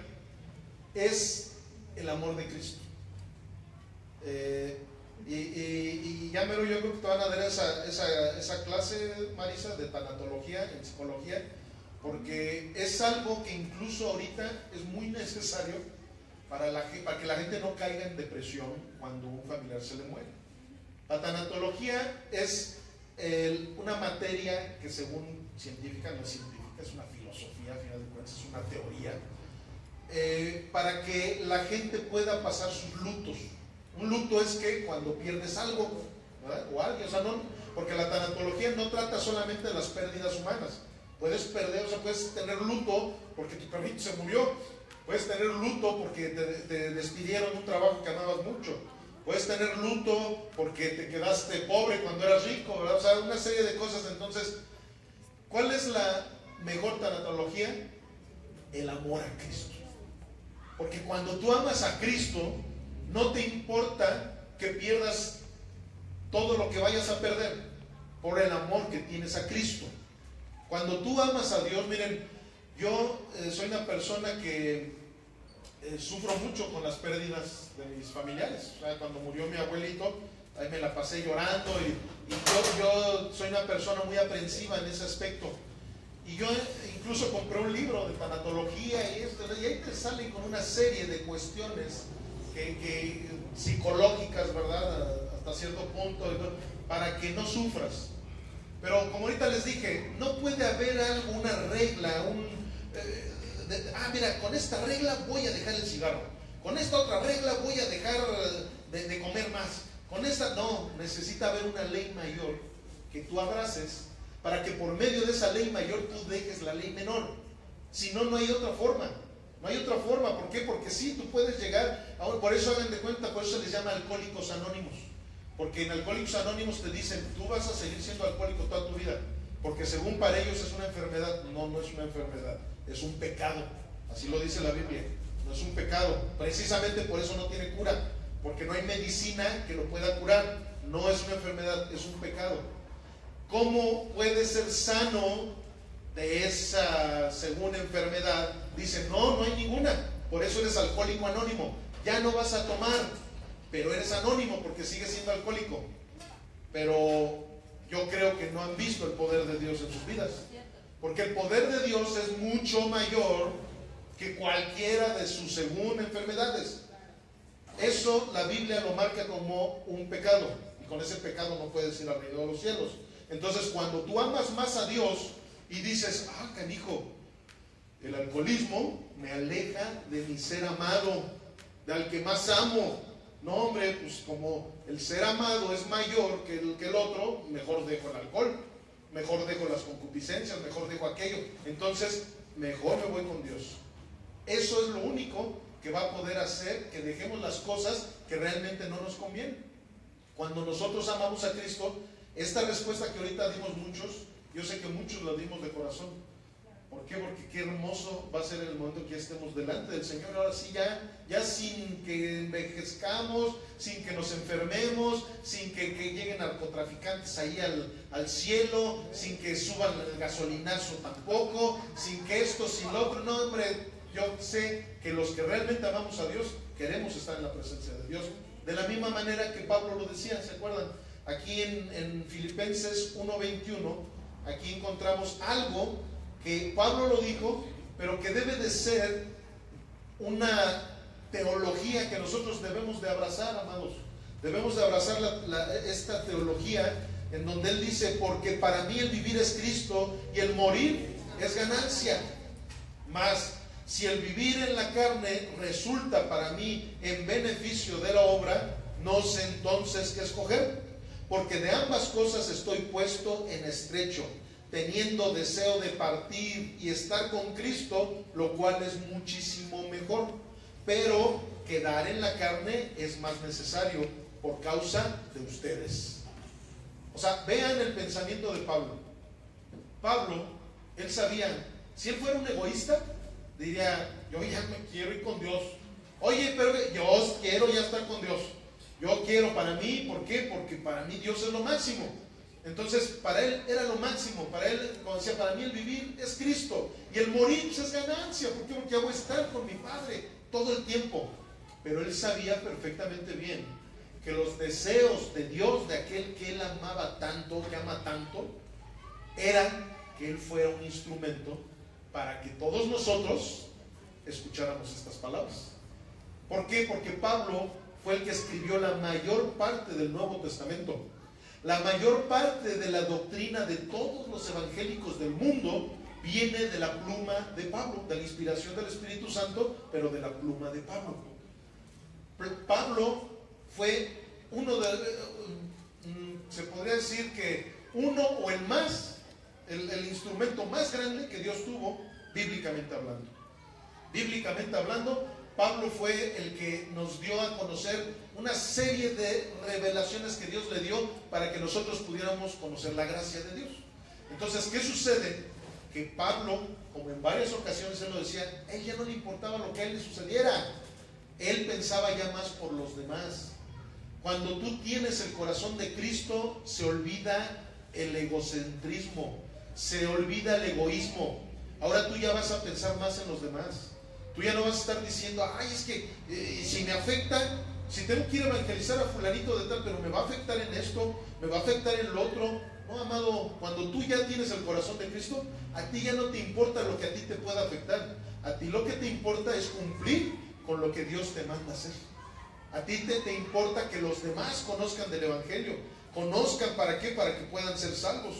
es el amor de Cristo. Y ya mero, yo creo que te van a dar esa clase, Marisa, de tanatología en psicología, porque es algo que incluso ahorita es muy necesario para que la gente no caiga en depresión cuando un familiar se le muere. La tanatología es una materia que, según científica, no es científica, es una filosofía, al final de cuentas es una teoría, para que la gente pueda pasar sus lutos. Un luto es que cuando pierdes algo, ¿verdad? O alguien, o sea, no, porque la tanatología no trata solamente de las pérdidas humanas. Puedes perder, o sea, puedes tener luto porque tu perrito se murió, puedes tener luto porque te despidieron de un trabajo que amabas mucho, puedes tener luto porque te quedaste pobre cuando eras rico, ¿verdad? O sea, una serie de cosas. Entonces, ¿cuál es la mejor tanatología? El amor a Cristo. Porque cuando tú amas a Cristo, no te importa que pierdas todo lo que vayas a perder por el amor que tienes a Cristo. Cuando tú amas a Dios, miren, yo soy una persona que sufro mucho con las pérdidas de mis familiares. O sea, cuando murió mi abuelito, ahí me la pasé llorando y yo soy una persona muy aprensiva en ese aspecto. Y yo incluso compré un libro de tanatología y ahí te salen con una serie de cuestiones que psicológicas, ¿verdad? Hasta cierto punto, para que no sufras. Pero como ahorita les dije, no puede haber alguna regla, mira, con esta regla voy a dejar el cigarro, con esta otra regla voy a dejar de comer más, con esta no, necesita haber una ley mayor que tú abraces, para que por medio de esa ley mayor tú dejes la ley menor. Si no, no hay otra forma. No hay otra forma. ¿Por qué? Porque sí, tú puedes llegar, por eso hagan de cuenta, por eso se les llama Alcohólicos Anónimos. Porque en Alcohólicos Anónimos te dicen, tú vas a seguir siendo alcohólico toda tu vida. Porque según para ellos es una enfermedad. No, no es una enfermedad, es un pecado. Así lo dice la Biblia. No es un pecado. Precisamente por eso no tiene cura. Porque no hay medicina que lo pueda curar. No es una enfermedad, es un pecado. ¿Cómo puede ser sano de esa según enfermedad? Dicen, no, no hay ninguna. Por eso eres alcohólico anónimo. Ya no vas a tomar, pero eres anónimo porque sigues siendo alcohólico. Pero yo creo que no han visto el poder de Dios en sus vidas. Porque el poder de Dios es mucho mayor que cualquiera de sus según enfermedades. Eso la Biblia lo marca como un pecado. Y con ese pecado no puedes ir al reino de los cielos. Entonces, cuando tú amas más a Dios y dices, canijo, el alcoholismo me aleja de mi ser amado, del que más amo. No, hombre, pues como el ser amado es mayor que el otro, mejor dejo el alcohol, mejor dejo las concupiscencias, mejor dejo aquello. Entonces, mejor me voy con Dios. Eso es lo único que va a poder hacer que dejemos las cosas que realmente no nos convienen. Cuando nosotros amamos a Cristo, esta respuesta que ahorita dimos muchos, yo sé que muchos la dimos de corazón. ¿Por qué? Porque qué hermoso va a ser el momento que estemos delante del Señor. Ahora sí, ya sin que envejezcamos, sin que nos enfermemos, sin que lleguen narcotraficantes ahí al cielo, sin que suban el gasolinazo tampoco, sin que esto, sin lo otro. No, hombre, yo sé que los que realmente amamos a Dios, queremos estar en la presencia de Dios. De la misma manera que Pablo lo decía, ¿se acuerdan? Aquí en Filipenses 1:21, aquí encontramos algo que Pablo lo dijo, pero que debe de ser una teología que nosotros debemos de abrazar, amados. Debemos de abrazar esta teología en donde él dice, porque para mí el vivir es Cristo y el morir es ganancia. Mas si el vivir en la carne resulta para mí en beneficio de la obra, no sé entonces qué escoger. Porque de ambas cosas estoy puesto en estrecho, teniendo deseo de partir y estar con Cristo, lo cual es muchísimo mejor. Pero quedar en la carne es más necesario por causa de ustedes. O sea, vean el pensamiento de Pablo. Pablo, él sabía, si él fuera un egoísta, diría, yo ya me quiero ir con Dios. Oye, pero yo quiero ya estar con Dios. Yo quiero para mí, ¿por qué? Porque para mí Dios es lo máximo. Entonces, para él era lo máximo. Para él, como decía, para mí el vivir es Cristo. Y el morir pues, es ganancia. ¿Por qué? Porque hago estar con mi Padre todo el tiempo. Pero él sabía perfectamente bien que los deseos de Dios, de aquel que él amaba tanto, que ama tanto, era que él fuera un instrumento para que todos nosotros escucháramos estas palabras. ¿Por qué? Porque Pablo fue el que escribió la mayor parte del Nuevo Testamento. La mayor parte de la doctrina de todos los evangélicos del mundo viene de la pluma de Pablo, de la inspiración del Espíritu Santo, pero de la pluma de Pablo. Pablo fue uno de, se podría decir que uno o el más, el instrumento más grande que Dios tuvo, bíblicamente hablando. Bíblicamente hablando, Pablo fue el que nos dio a conocer una serie de revelaciones que Dios le dio para que nosotros pudiéramos conocer la gracia de Dios. Entonces, ¿qué sucede? Que Pablo, como en varias ocasiones él lo decía, a él ya no le importaba lo que a él le sucediera. Él pensaba ya más por los demás. Cuando tú tienes el corazón de Cristo, se olvida el egocentrismo, se olvida el egoísmo. Ahora tú ya vas a pensar más en los demás. Tú ya no vas a estar diciendo, ay, es que si me afecta, si tengo que ir a evangelizar a fulanito de tal, pero me va a afectar en esto, me va a afectar en lo otro. No, amado, cuando tú ya tienes el corazón de Cristo, a ti ya no te importa lo que a ti te pueda afectar. A ti lo que te importa es cumplir con lo que Dios te manda hacer. A ti te importa que los demás conozcan del Evangelio. Conozcan para qué, para que puedan ser salvos.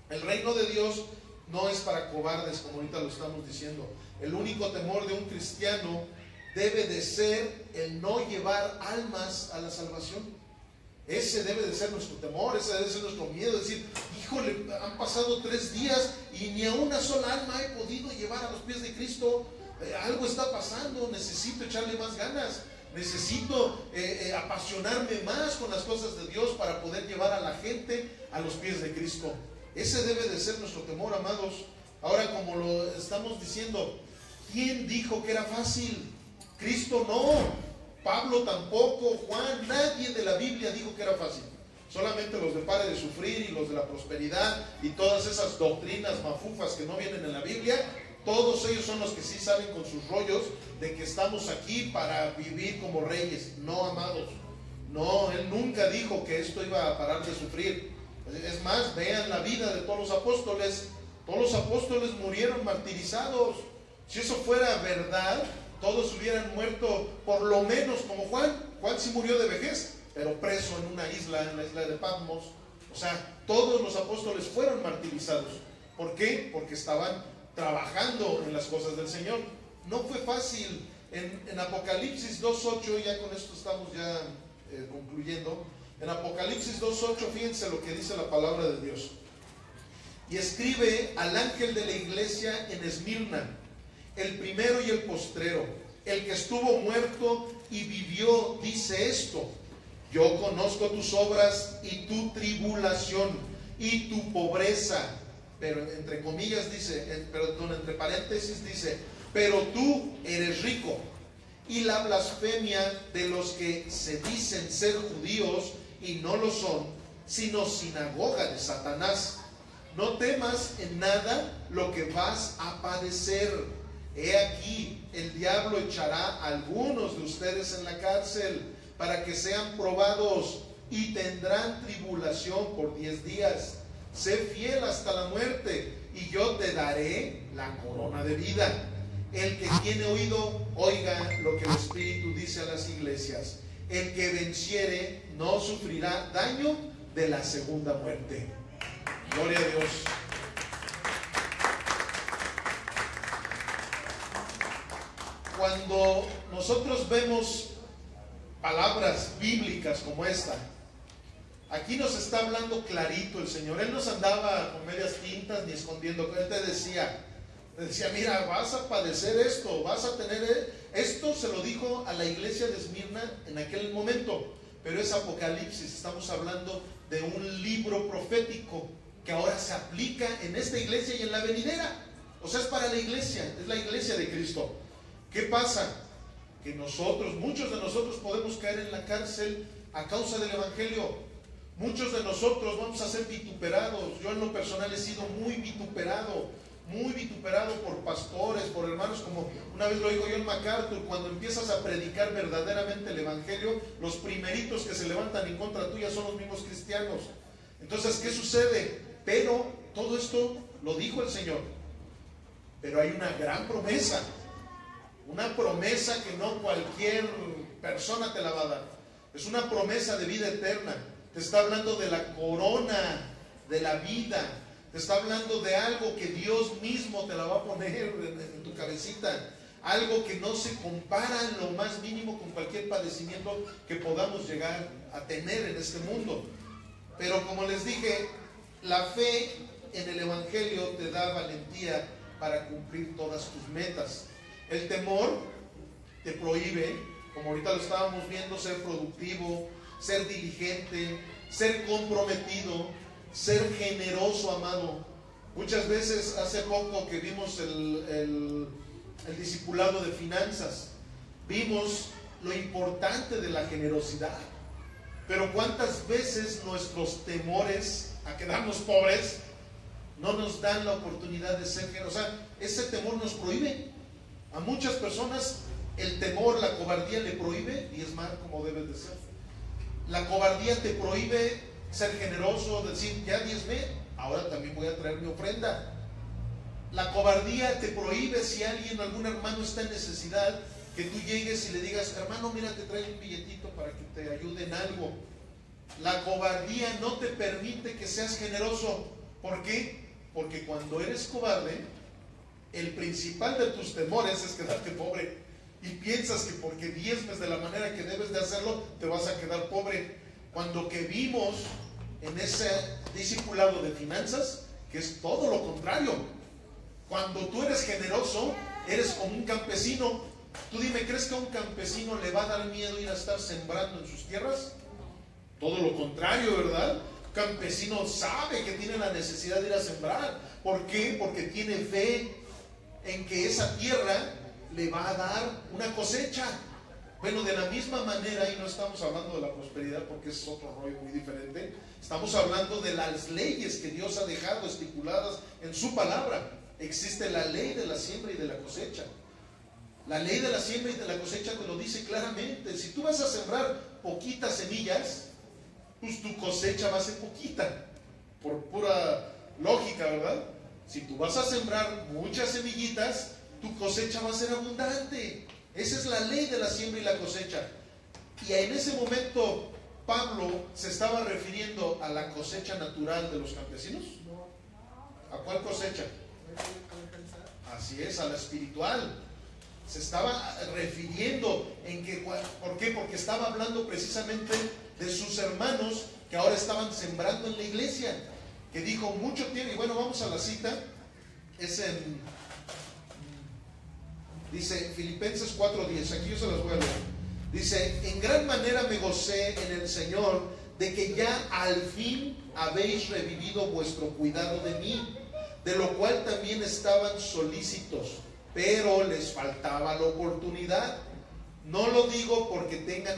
El reino de Dios no es para cobardes, como ahorita lo estamos diciendo. El único temor de un cristiano debe de ser el no llevar almas a la salvación. Ese debe de ser nuestro temor, ese debe de ser nuestro miedo. Decir, híjole, han pasado 3 días y ni a una sola alma he podido llevar a los pies de Cristo. Algo está pasando, necesito echarle más ganas. Necesito apasionarme más con las cosas de Dios para poder llevar a la gente a los pies de Cristo. Ese debe de ser nuestro temor, amados. Ahora, como lo estamos diciendo, ¿quién dijo que era fácil? Cristo no, Pablo tampoco, Juan, nadie de la Biblia dijo que era fácil. Solamente los de pare de sufrir y los de la prosperidad y todas esas doctrinas mafufas que no vienen en la Biblia, todos ellos son los que sí salen con sus rollos de que estamos aquí para vivir como reyes. No, amados, no, él nunca dijo que esto iba a parar de sufrir. Es más, vean la vida de todos los apóstoles murieron martirizados. Si eso fuera verdad, todos hubieran muerto por lo menos como Juan. Juan sí murió de vejez, pero preso en una isla, en la isla de Patmos. O sea, todos los apóstoles fueron martirizados. ¿Por qué? Porque estaban trabajando en las cosas del Señor. No fue fácil. En Apocalipsis 2.8, ya con esto estamos ya concluyendo. En Apocalipsis 2.8, fíjense lo que dice la palabra de Dios. Y escribe al ángel de la iglesia en Esmirna, el primero y el postrero, el que estuvo muerto y vivió, dice esto: yo conozco tus obras y tu tribulación y tu pobreza, pero entre comillas dice, perdón, entre paréntesis dice, pero tú eres rico, y la blasfemia de los que se dicen ser judíos y no lo son, sino sinagoga de Satanás. No temas en nada lo que vas a padecer. He aquí, el diablo echará a algunos de ustedes en la cárcel para que sean probados, y tendrán tribulación por 10 días. Sé fiel hasta la muerte, y yo te daré la corona de vida. El que tiene oído, oiga lo que el Espíritu dice a las iglesias. El que venciere no sufrirá daño de la segunda muerte. Gloria a Dios. Cuando nosotros vemos palabras bíblicas como esta, aquí nos está hablando clarito el Señor. Él no se andaba con medias tintas ni escondiendo. Él te decía, mira, vas a padecer esto, vas a tener esto. Se lo dijo a la iglesia de Esmirna en aquel momento, pero es Apocalipsis. Estamos hablando de un libro profético que ahora se aplica en esta iglesia y en la venidera. O sea, es para la iglesia, es la iglesia de Cristo. ¿Qué pasa? Que nosotros, muchos de nosotros podemos caer en la cárcel a causa del Evangelio. Muchos de nosotros vamos a ser vituperados. Yo en lo personal he sido muy vituperado por pastores, por hermanos, como una vez lo dijo John MacArthur: cuando empiezas a predicar verdaderamente el Evangelio, los primeritos que se levantan en contra tuya son los mismos cristianos. Entonces, ¿qué sucede? Pero todo esto lo dijo el Señor. Pero hay una gran promesa. Una promesa que no cualquier persona te la va a dar. Es una promesa de vida eterna. Te está hablando de la corona de la vida. Te está hablando de algo que Dios mismo te la va a poner en tu cabecita. Algo que no se compara en lo más mínimo con cualquier padecimiento que podamos llegar a tener en este mundo. Pero como les dije, la fe en el Evangelio te da valentía para cumplir todas tus metas. El temor te prohíbe, como ahorita lo estábamos viendo, ser productivo, ser diligente, ser comprometido, ser generoso, amado. Muchas veces, hace poco que vimos el discipulado de finanzas, vimos lo importante de la generosidad. Pero cuántas veces nuestros temores a quedarnos pobres no nos dan la oportunidad de ser generosos. O sea, ese temor nos prohíbe. A muchas personas el temor, la cobardía le prohíbe diezmar como debes de ser. La cobardía te prohíbe ser generoso, decir, ya diezmé, ahora también voy a traer mi ofrenda. La cobardía te prohíbe, si alguien, algún hermano está en necesidad, que tú llegues y le digas, hermano, mira, te traigo un billetito para que te ayude en algo. La cobardía no te permite que seas generoso. ¿Por qué? Porque cuando eres cobarde, el principal de tus temores es quedarte pobre. Y piensas que porque diezmes de la manera que debes de hacerlo, te vas a quedar pobre. Cuando que vimos en ese discipulado de finanzas, que es todo lo contrario. Cuando tú eres generoso, eres como un campesino. Tú dime, ¿crees que a un campesino le va a dar miedo ir a estar sembrando en sus tierras? Todo lo contrario, ¿verdad? Un campesino sabe que tiene la necesidad de ir a sembrar. ¿Por qué? Porque tiene fe en que esa tierra le va a dar una cosecha. Bueno, de la misma manera, y no estamos hablando de la prosperidad porque es otro rollo muy diferente, estamos hablando de las leyes que Dios ha dejado estipuladas en su palabra. Existe la ley de la siembra y de la cosecha. La ley de la siembra y de la cosecha te lo dice claramente. Si tú vas a sembrar poquitas semillas, pues tu cosecha va a ser poquita, por pura lógica, ¿verdad? Si tú vas a sembrar muchas semillitas, tu cosecha va a ser abundante. Esa es la ley de la siembra y la cosecha. Y en ese momento Pablo se estaba refiriendo a la cosecha natural de los campesinos. ¿A cuál cosecha? Así es, a la espiritual. Se estaba refiriendo en que, ¿por qué? Porque estaba hablando precisamente de sus hermanos que ahora estaban sembrando en la iglesia, que dijo mucho tiempo. Y bueno, vamos a la cita. Es en, dice Filipenses 4:10, aquí yo se las voy a leer. Dice, en gran manera me gocé en el Señor de que ya al fin habéis revivido vuestro cuidado de mí, de lo cual también estaban solícitos, pero les faltaba la oportunidad. No lo digo porque tenga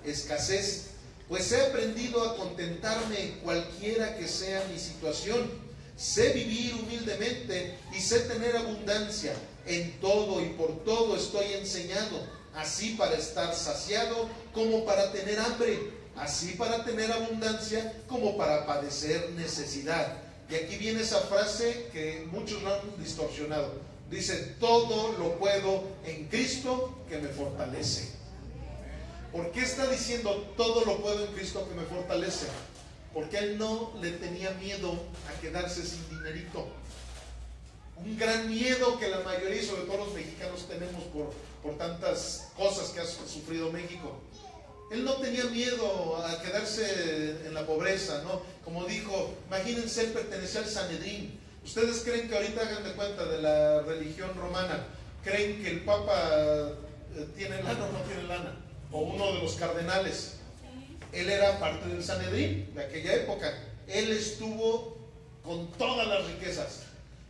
escasez, pues he aprendido a contentarme cualquiera que sea mi situación. Sé vivir humildemente y sé tener abundancia. En todo y por todo estoy enseñado, así para estar saciado como para tener hambre, así para tener abundancia como para padecer necesidad. Y aquí viene esa frase que muchos lo han distorsionado. Dice, todo lo puedo en Cristo que me fortalece. ¿Por qué está diciendo todo lo puedo en Cristo que me fortalece? Porque él no le tenía miedo a quedarse sin dinerito. Un gran miedo que la mayoría, y sobre todo los mexicanos, tenemos por tantas cosas que ha sufrido México. Él no tenía miedo a quedarse en la pobreza, ¿no? Como dijo, imagínense, él pertenecía al Sanedrín. ¿Ustedes creen que ahorita, hagan de cuenta, de la religión romana, creen que el Papa tiene lana o no tiene lana? O uno de los cardenales. Él era parte del Sanedrín de aquella época. Él estuvo con todas las riquezas.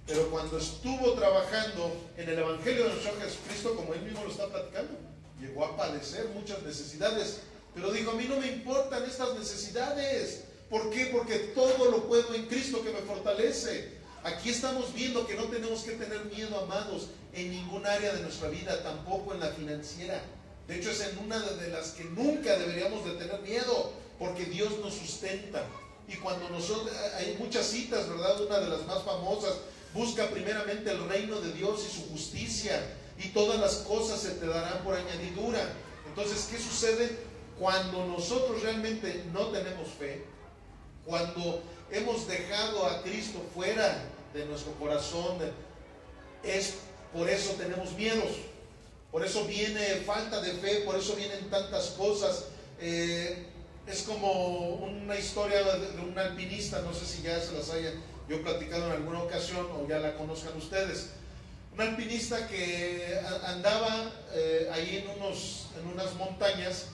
Pero cuando estuvo trabajando en el Evangelio de nuestro Jesucristo, como él mismo lo está platicando, llegó a padecer muchas necesidades. Pero dijo, a mí no me importan estas necesidades. ¿Por qué? Porque todo lo puedo en Cristo que me fortalece. Aquí estamos viendo que no tenemos que tener miedo, amados, en ningún área de nuestra vida, tampoco en la financiera. De hecho, es en una de las que nunca deberíamos de tener miedo, porque Dios nos sustenta. Y cuando nosotros, hay muchas citas, ¿verdad? Una de las más famosas, busca primeramente el reino de Dios y su justicia, y todas las cosas se te darán por añadidura. Entonces, ¿qué sucede? Cuando nosotros realmente no tenemos fe, cuando hemos dejado a Cristo fuera de nuestro corazón, es por eso tenemos miedos. Por eso viene falta de fe, por eso vienen tantas cosas. Es como una historia de un alpinista, no sé si ya se las haya yo platicado en alguna ocasión o ya la conozcan ustedes. Un alpinista que andaba ahí en unas montañas,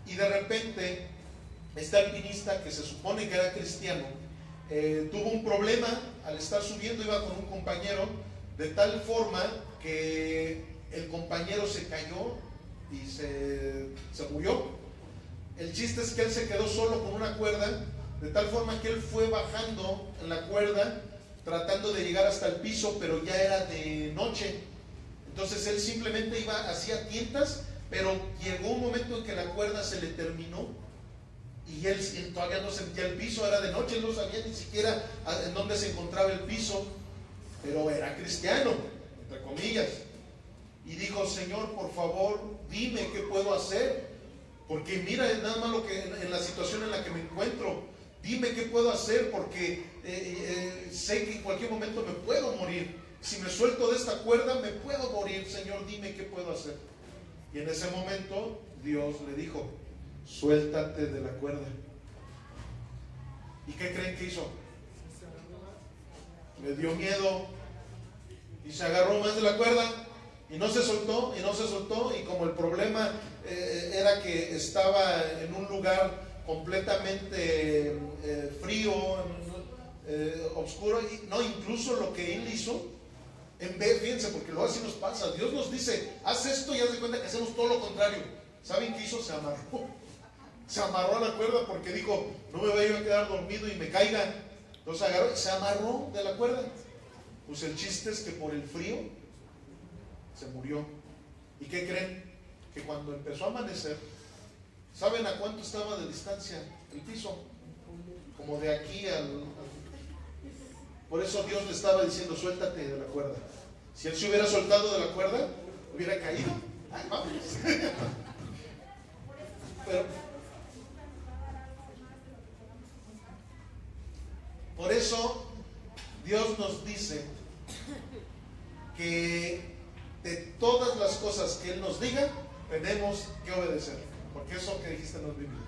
y de repente este alpinista, que se supone que era cristiano, tuvo un problema al estar subiendo. Iba con un compañero, de tal forma que el compañero se cayó y se murió. El chiste es que él se quedó solo con una cuerda, de tal forma que él fue bajando en la cuerda tratando de llegar hasta el piso, pero ya era de noche. Entonces él simplemente hacía tientas, pero llegó un momento en que la cuerda se le terminó y él todavía no sentía el piso. Era de noche, él no sabía ni siquiera en dónde se encontraba el piso, pero era cristiano, entre comillas, y dijo: Señor, por favor, dime qué puedo hacer, porque mira nada más lo que en la situación en la que me encuentro. Dime qué puedo hacer, porque sé que en cualquier momento me puedo morir. Si me suelto de esta cuerda me puedo morir. Señor, dime qué puedo hacer. Y en ese momento Dios le dijo: suéltate de la cuerda. ¿Y qué creen que hizo? Le dio miedo y se agarró más de la cuerda y no se soltó, y no se soltó. Y como el problema era que estaba en un lugar completamente frío, oscuro, y no, incluso lo que él hizo, en vez, fíjense, porque luego así nos pasa, Dios nos dice: haz esto, y haz de cuenta que hacemos todo lo contrario. ¿Saben qué hizo? Se amarró a la cuerda, porque dijo: no me voy a quedar dormido y me caiga. Entonces agarró y se amarró de la cuerda. Pues el chiste es que por el frío se murió. ¿Y qué creen? Que cuando empezó a amanecer, ¿saben a cuánto estaba de distancia el piso? Como de aquí Por eso Dios le estaba diciendo: suéltate de la cuerda. Si él se hubiera soltado de la cuerda, hubiera caído. Ay, vamos. Pero, por eso Dios nos dice que de todas las cosas que Él nos diga, tenemos que obedecer. Porque eso que dijiste no es Biblia.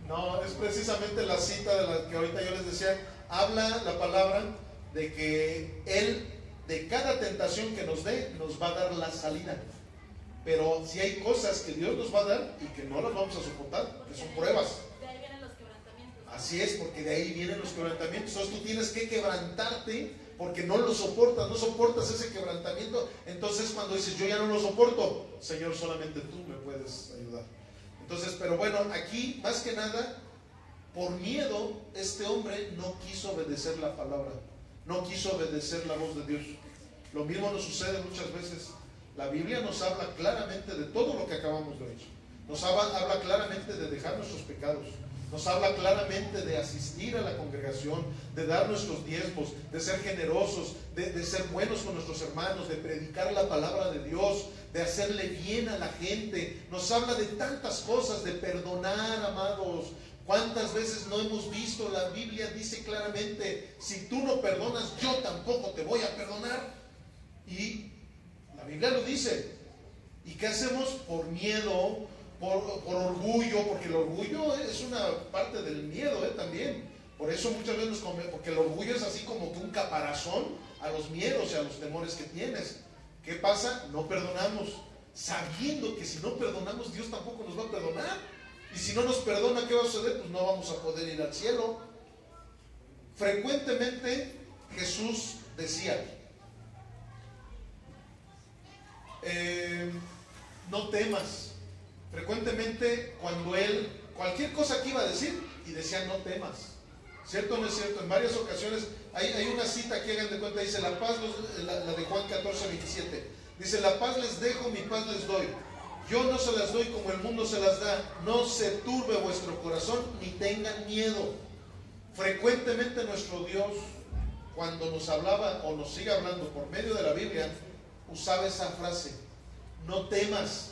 No, es precisamente la cita de la que ahorita yo les decía. Habla la palabra de que Él, de cada tentación que nos dé, nos va a dar la salida. Pero si hay cosas que Dios nos va a dar y que no las vamos a soportar, que son pruebas. De ahí vienen los quebrantamientos. Así es, porque de ahí vienen los quebrantamientos. Entonces tú tienes que quebrantarte, porque no lo soportas, no soportas ese quebrantamiento. Entonces cuando dices: yo ya no lo soporto, Señor, solamente tú me puedes ayudar. Entonces, pero bueno, aquí más que nada, por miedo, este hombre no quiso obedecer la palabra, no quiso obedecer la voz de Dios. Lo mismo nos sucede muchas veces. La Biblia nos habla claramente de todo lo que acabamos de ver. Nos habla claramente de dejar nuestros pecados. Nos habla claramente de asistir a la congregación, de dar nuestros diezmos, de ser generosos, de ser buenos con nuestros hermanos, de predicar la palabra de Dios, de hacerle bien a la gente. Nos habla de tantas cosas, de perdonar, amados. ¿Cuántas veces no hemos visto? La Biblia dice claramente: si tú no perdonas, yo tampoco te voy a perdonar. Y la Biblia lo dice. ¿Y qué hacemos? Por miedo, por orgullo, porque el orgullo es una parte del miedo también. Por eso muchas veces porque el orgullo es así como que un caparazón a los miedos y a los temores que tienes. ¿Qué pasa? No perdonamos, sabiendo que si no perdonamos, Dios tampoco nos va a perdonar. Y si no nos perdona, ¿qué va a suceder? Pues no vamos a poder ir al cielo. Frecuentemente Jesús decía: no temas. Frecuentemente cuando Él, cualquier cosa que iba a decir, y decía: no temas. ¿Cierto o no es cierto? En varias ocasiones hay una cita que hagan de cuenta, dice la paz, la de Juan 14:27. Dice: la paz les dejo, mi paz les doy. Yo no se las doy como el mundo se las da. No se turbe vuestro corazón, ni tengan miedo. Frecuentemente nuestro Dios, cuando nos hablaba o nos sigue hablando por medio de la Biblia, usaba esa frase: no temas.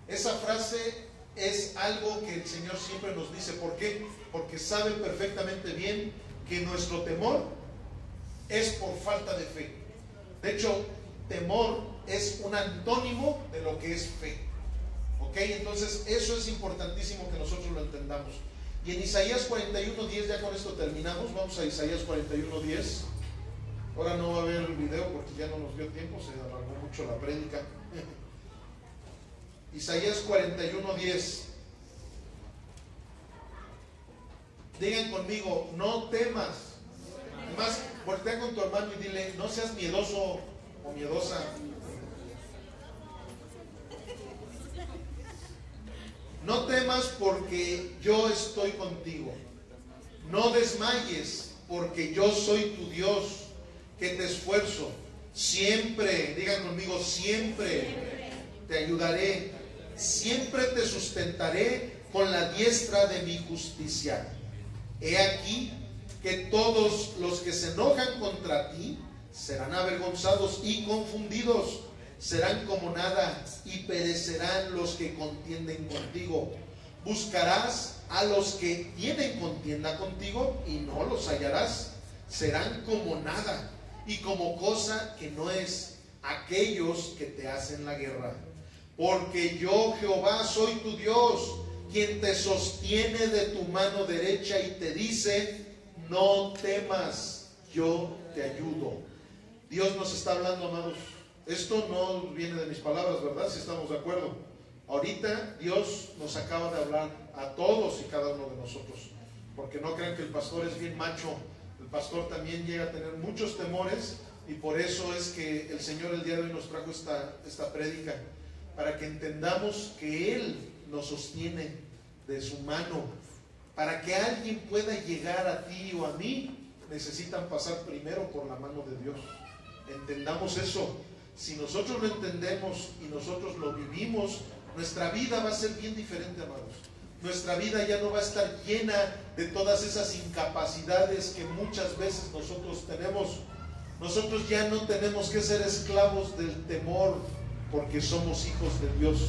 Esa frase es algo que el Señor siempre nos dice. ¿Por qué? Porque sabe perfectamente bien que nuestro temor es por falta de fe. De hecho, temor es un antónimo de lo que es fe. ¿Ok? Entonces eso es importantísimo que nosotros lo entendamos. Y en Isaías 41:10, ya con esto terminamos. Vamos a Isaías 41:10. Ahora no va a haber video porque ya no nos dio tiempo, se alargó mucho la prédica. Isaías 41:10. Digan conmigo, no temas. Además, voltea con tu hermano y dile, no seas miedoso o miedosa. No temas porque yo estoy contigo. No desmayes porque yo soy tu Dios, que te esfuerzo. Siempre, digan conmigo, siempre te ayudaré. Siempre te sustentaré con la diestra de mi justicia. He aquí que todos los que se enojan contra ti serán avergonzados y confundidos. Serán como nada y perecerán los que contienden contigo. Buscarás a los que tienen contienda contigo y no los hallarás. Serán como nada y como cosa que no es aquellos que te hacen la guerra. Porque yo, Jehová, soy tu Dios, quien te sostiene de tu mano derecha y te dice, no temas, yo te ayudo. Dios nos está hablando, amados. Esto no viene de mis palabras, ¿verdad? Si estamos de acuerdo. Ahorita Dios nos acaba de hablar a todos y cada uno de nosotros. Porque no crean que el pastor es bien macho. El pastor también llega a tener muchos temores y por eso es que el Señor el día de hoy nos trajo esta prédica. Para que entendamos que Él nos sostiene de su mano. Para que alguien pueda llegar a ti o a mí, necesitan pasar primero por la mano de Dios. Entendamos eso. Si nosotros lo entendemos y nosotros lo vivimos, nuestra vida va a ser bien diferente, amados. Nuestra vida ya no va a estar llena de todas esas incapacidades que muchas veces nosotros tenemos. Nosotros ya no tenemos que ser esclavos del temor porque somos hijos de Dios.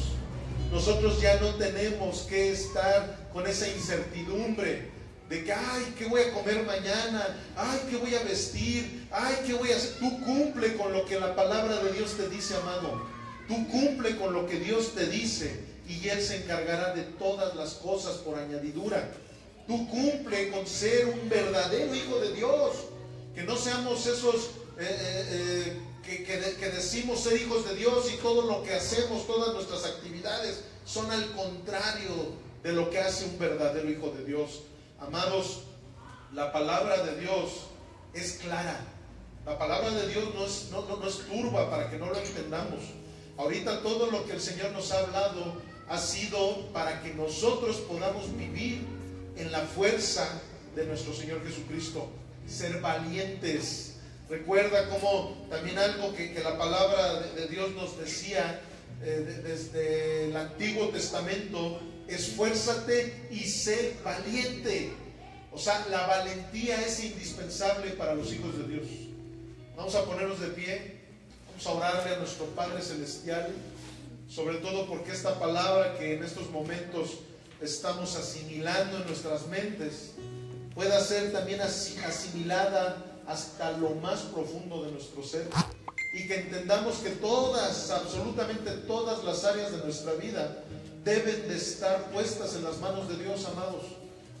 Nosotros ya no tenemos que estar con esa incertidumbre de que, ay, ¿qué voy a comer mañana? Ay, ¿qué voy a vestir? Ay, ¿qué voy a hacer? Tú cumple con lo que la palabra de Dios te dice, amado. Tú cumple con lo que Dios te dice y Él se encargará de todas las cosas por añadidura. Tú cumple con ser un verdadero hijo de Dios. Que no seamos esos que decimos ser hijos de Dios y todo lo que hacemos, todas nuestras actividades son al contrario de lo que hace un verdadero hijo de Dios. Amados, la palabra de Dios es clara. La palabra de Dios no es turba para que no lo entendamos. Ahorita todo lo que el Señor nos ha hablado ha sido para que nosotros podamos vivir en la fuerza de nuestro Señor Jesucristo. Ser valientes. Recuerda como también algo que la palabra de Dios nos decía desde el Antiguo Testamento: esfuérzate y sé valiente. O sea, la valentía es indispensable para los hijos de Dios. Vamos a ponernos de pie, vamos a orarle a nuestro Padre Celestial, sobre todo porque esta palabra que en estos momentos estamos asimilando en nuestras mentes pueda ser también asimilada hasta lo más profundo de nuestro ser, y que entendamos que absolutamente todas las áreas de nuestra vida deben de estar puestas en las manos de Dios, amados.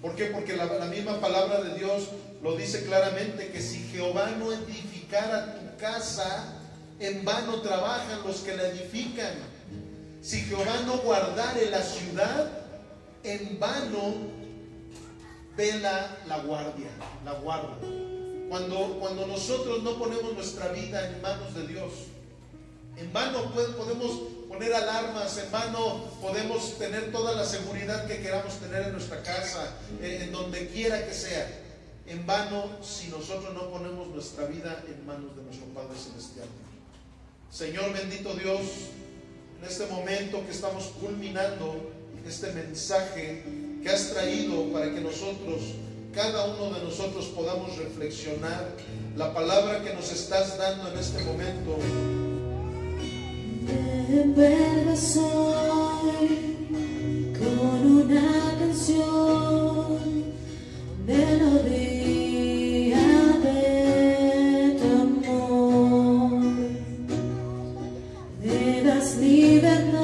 ¿Por qué? Porque la misma palabra de Dios lo dice claramente, que si Jehová no edificara tu casa, en vano trabajan los que la edifican. Si Jehová no guardare la ciudad, en vano vela la guarda. Cuando nosotros no ponemos nuestra vida en manos de Dios, en vano podemos poner alarmas, en vano podemos tener toda la seguridad que queramos tener en nuestra casa, en donde quiera que sea. En vano si nosotros no ponemos nuestra vida en manos de nuestro Padre Celestial. Señor bendito Dios, en este momento que estamos culminando este mensaje que has traído para que nosotros, cada uno de nosotros, podamos reflexionar la palabra que nos estás dando en este momento. Te envuelves hoy con una canción, melodía de tu amor. Me das libertad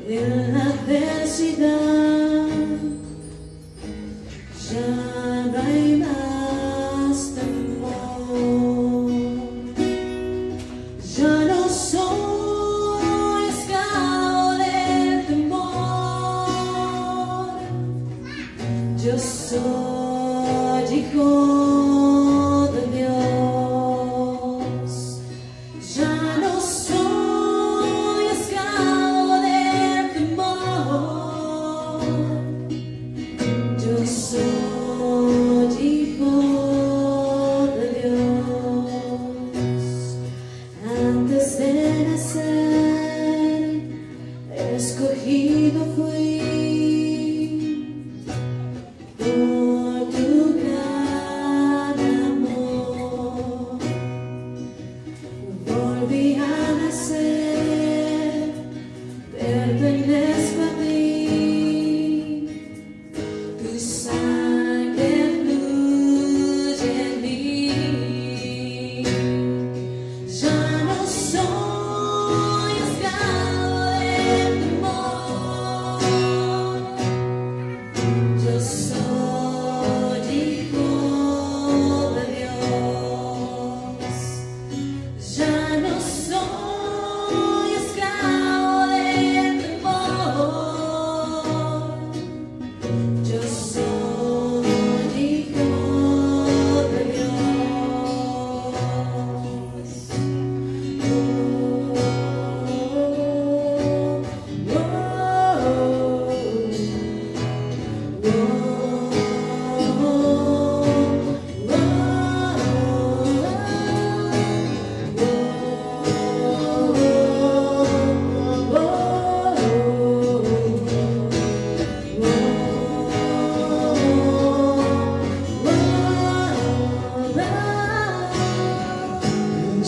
en la adversidad. Ya no hay más temor.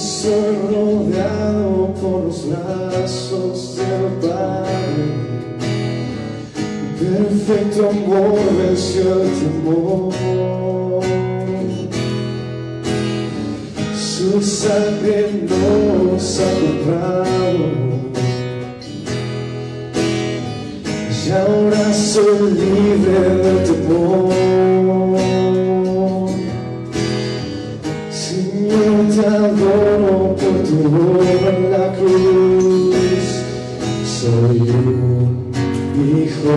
Soy rodeado por los brazos del Padre. Perfecto amor venció el temor. Su sangre nos ha comprado. Y ahora soy libre del temor. Señor, te adoro por tu obra en la cruz. Soy un hijo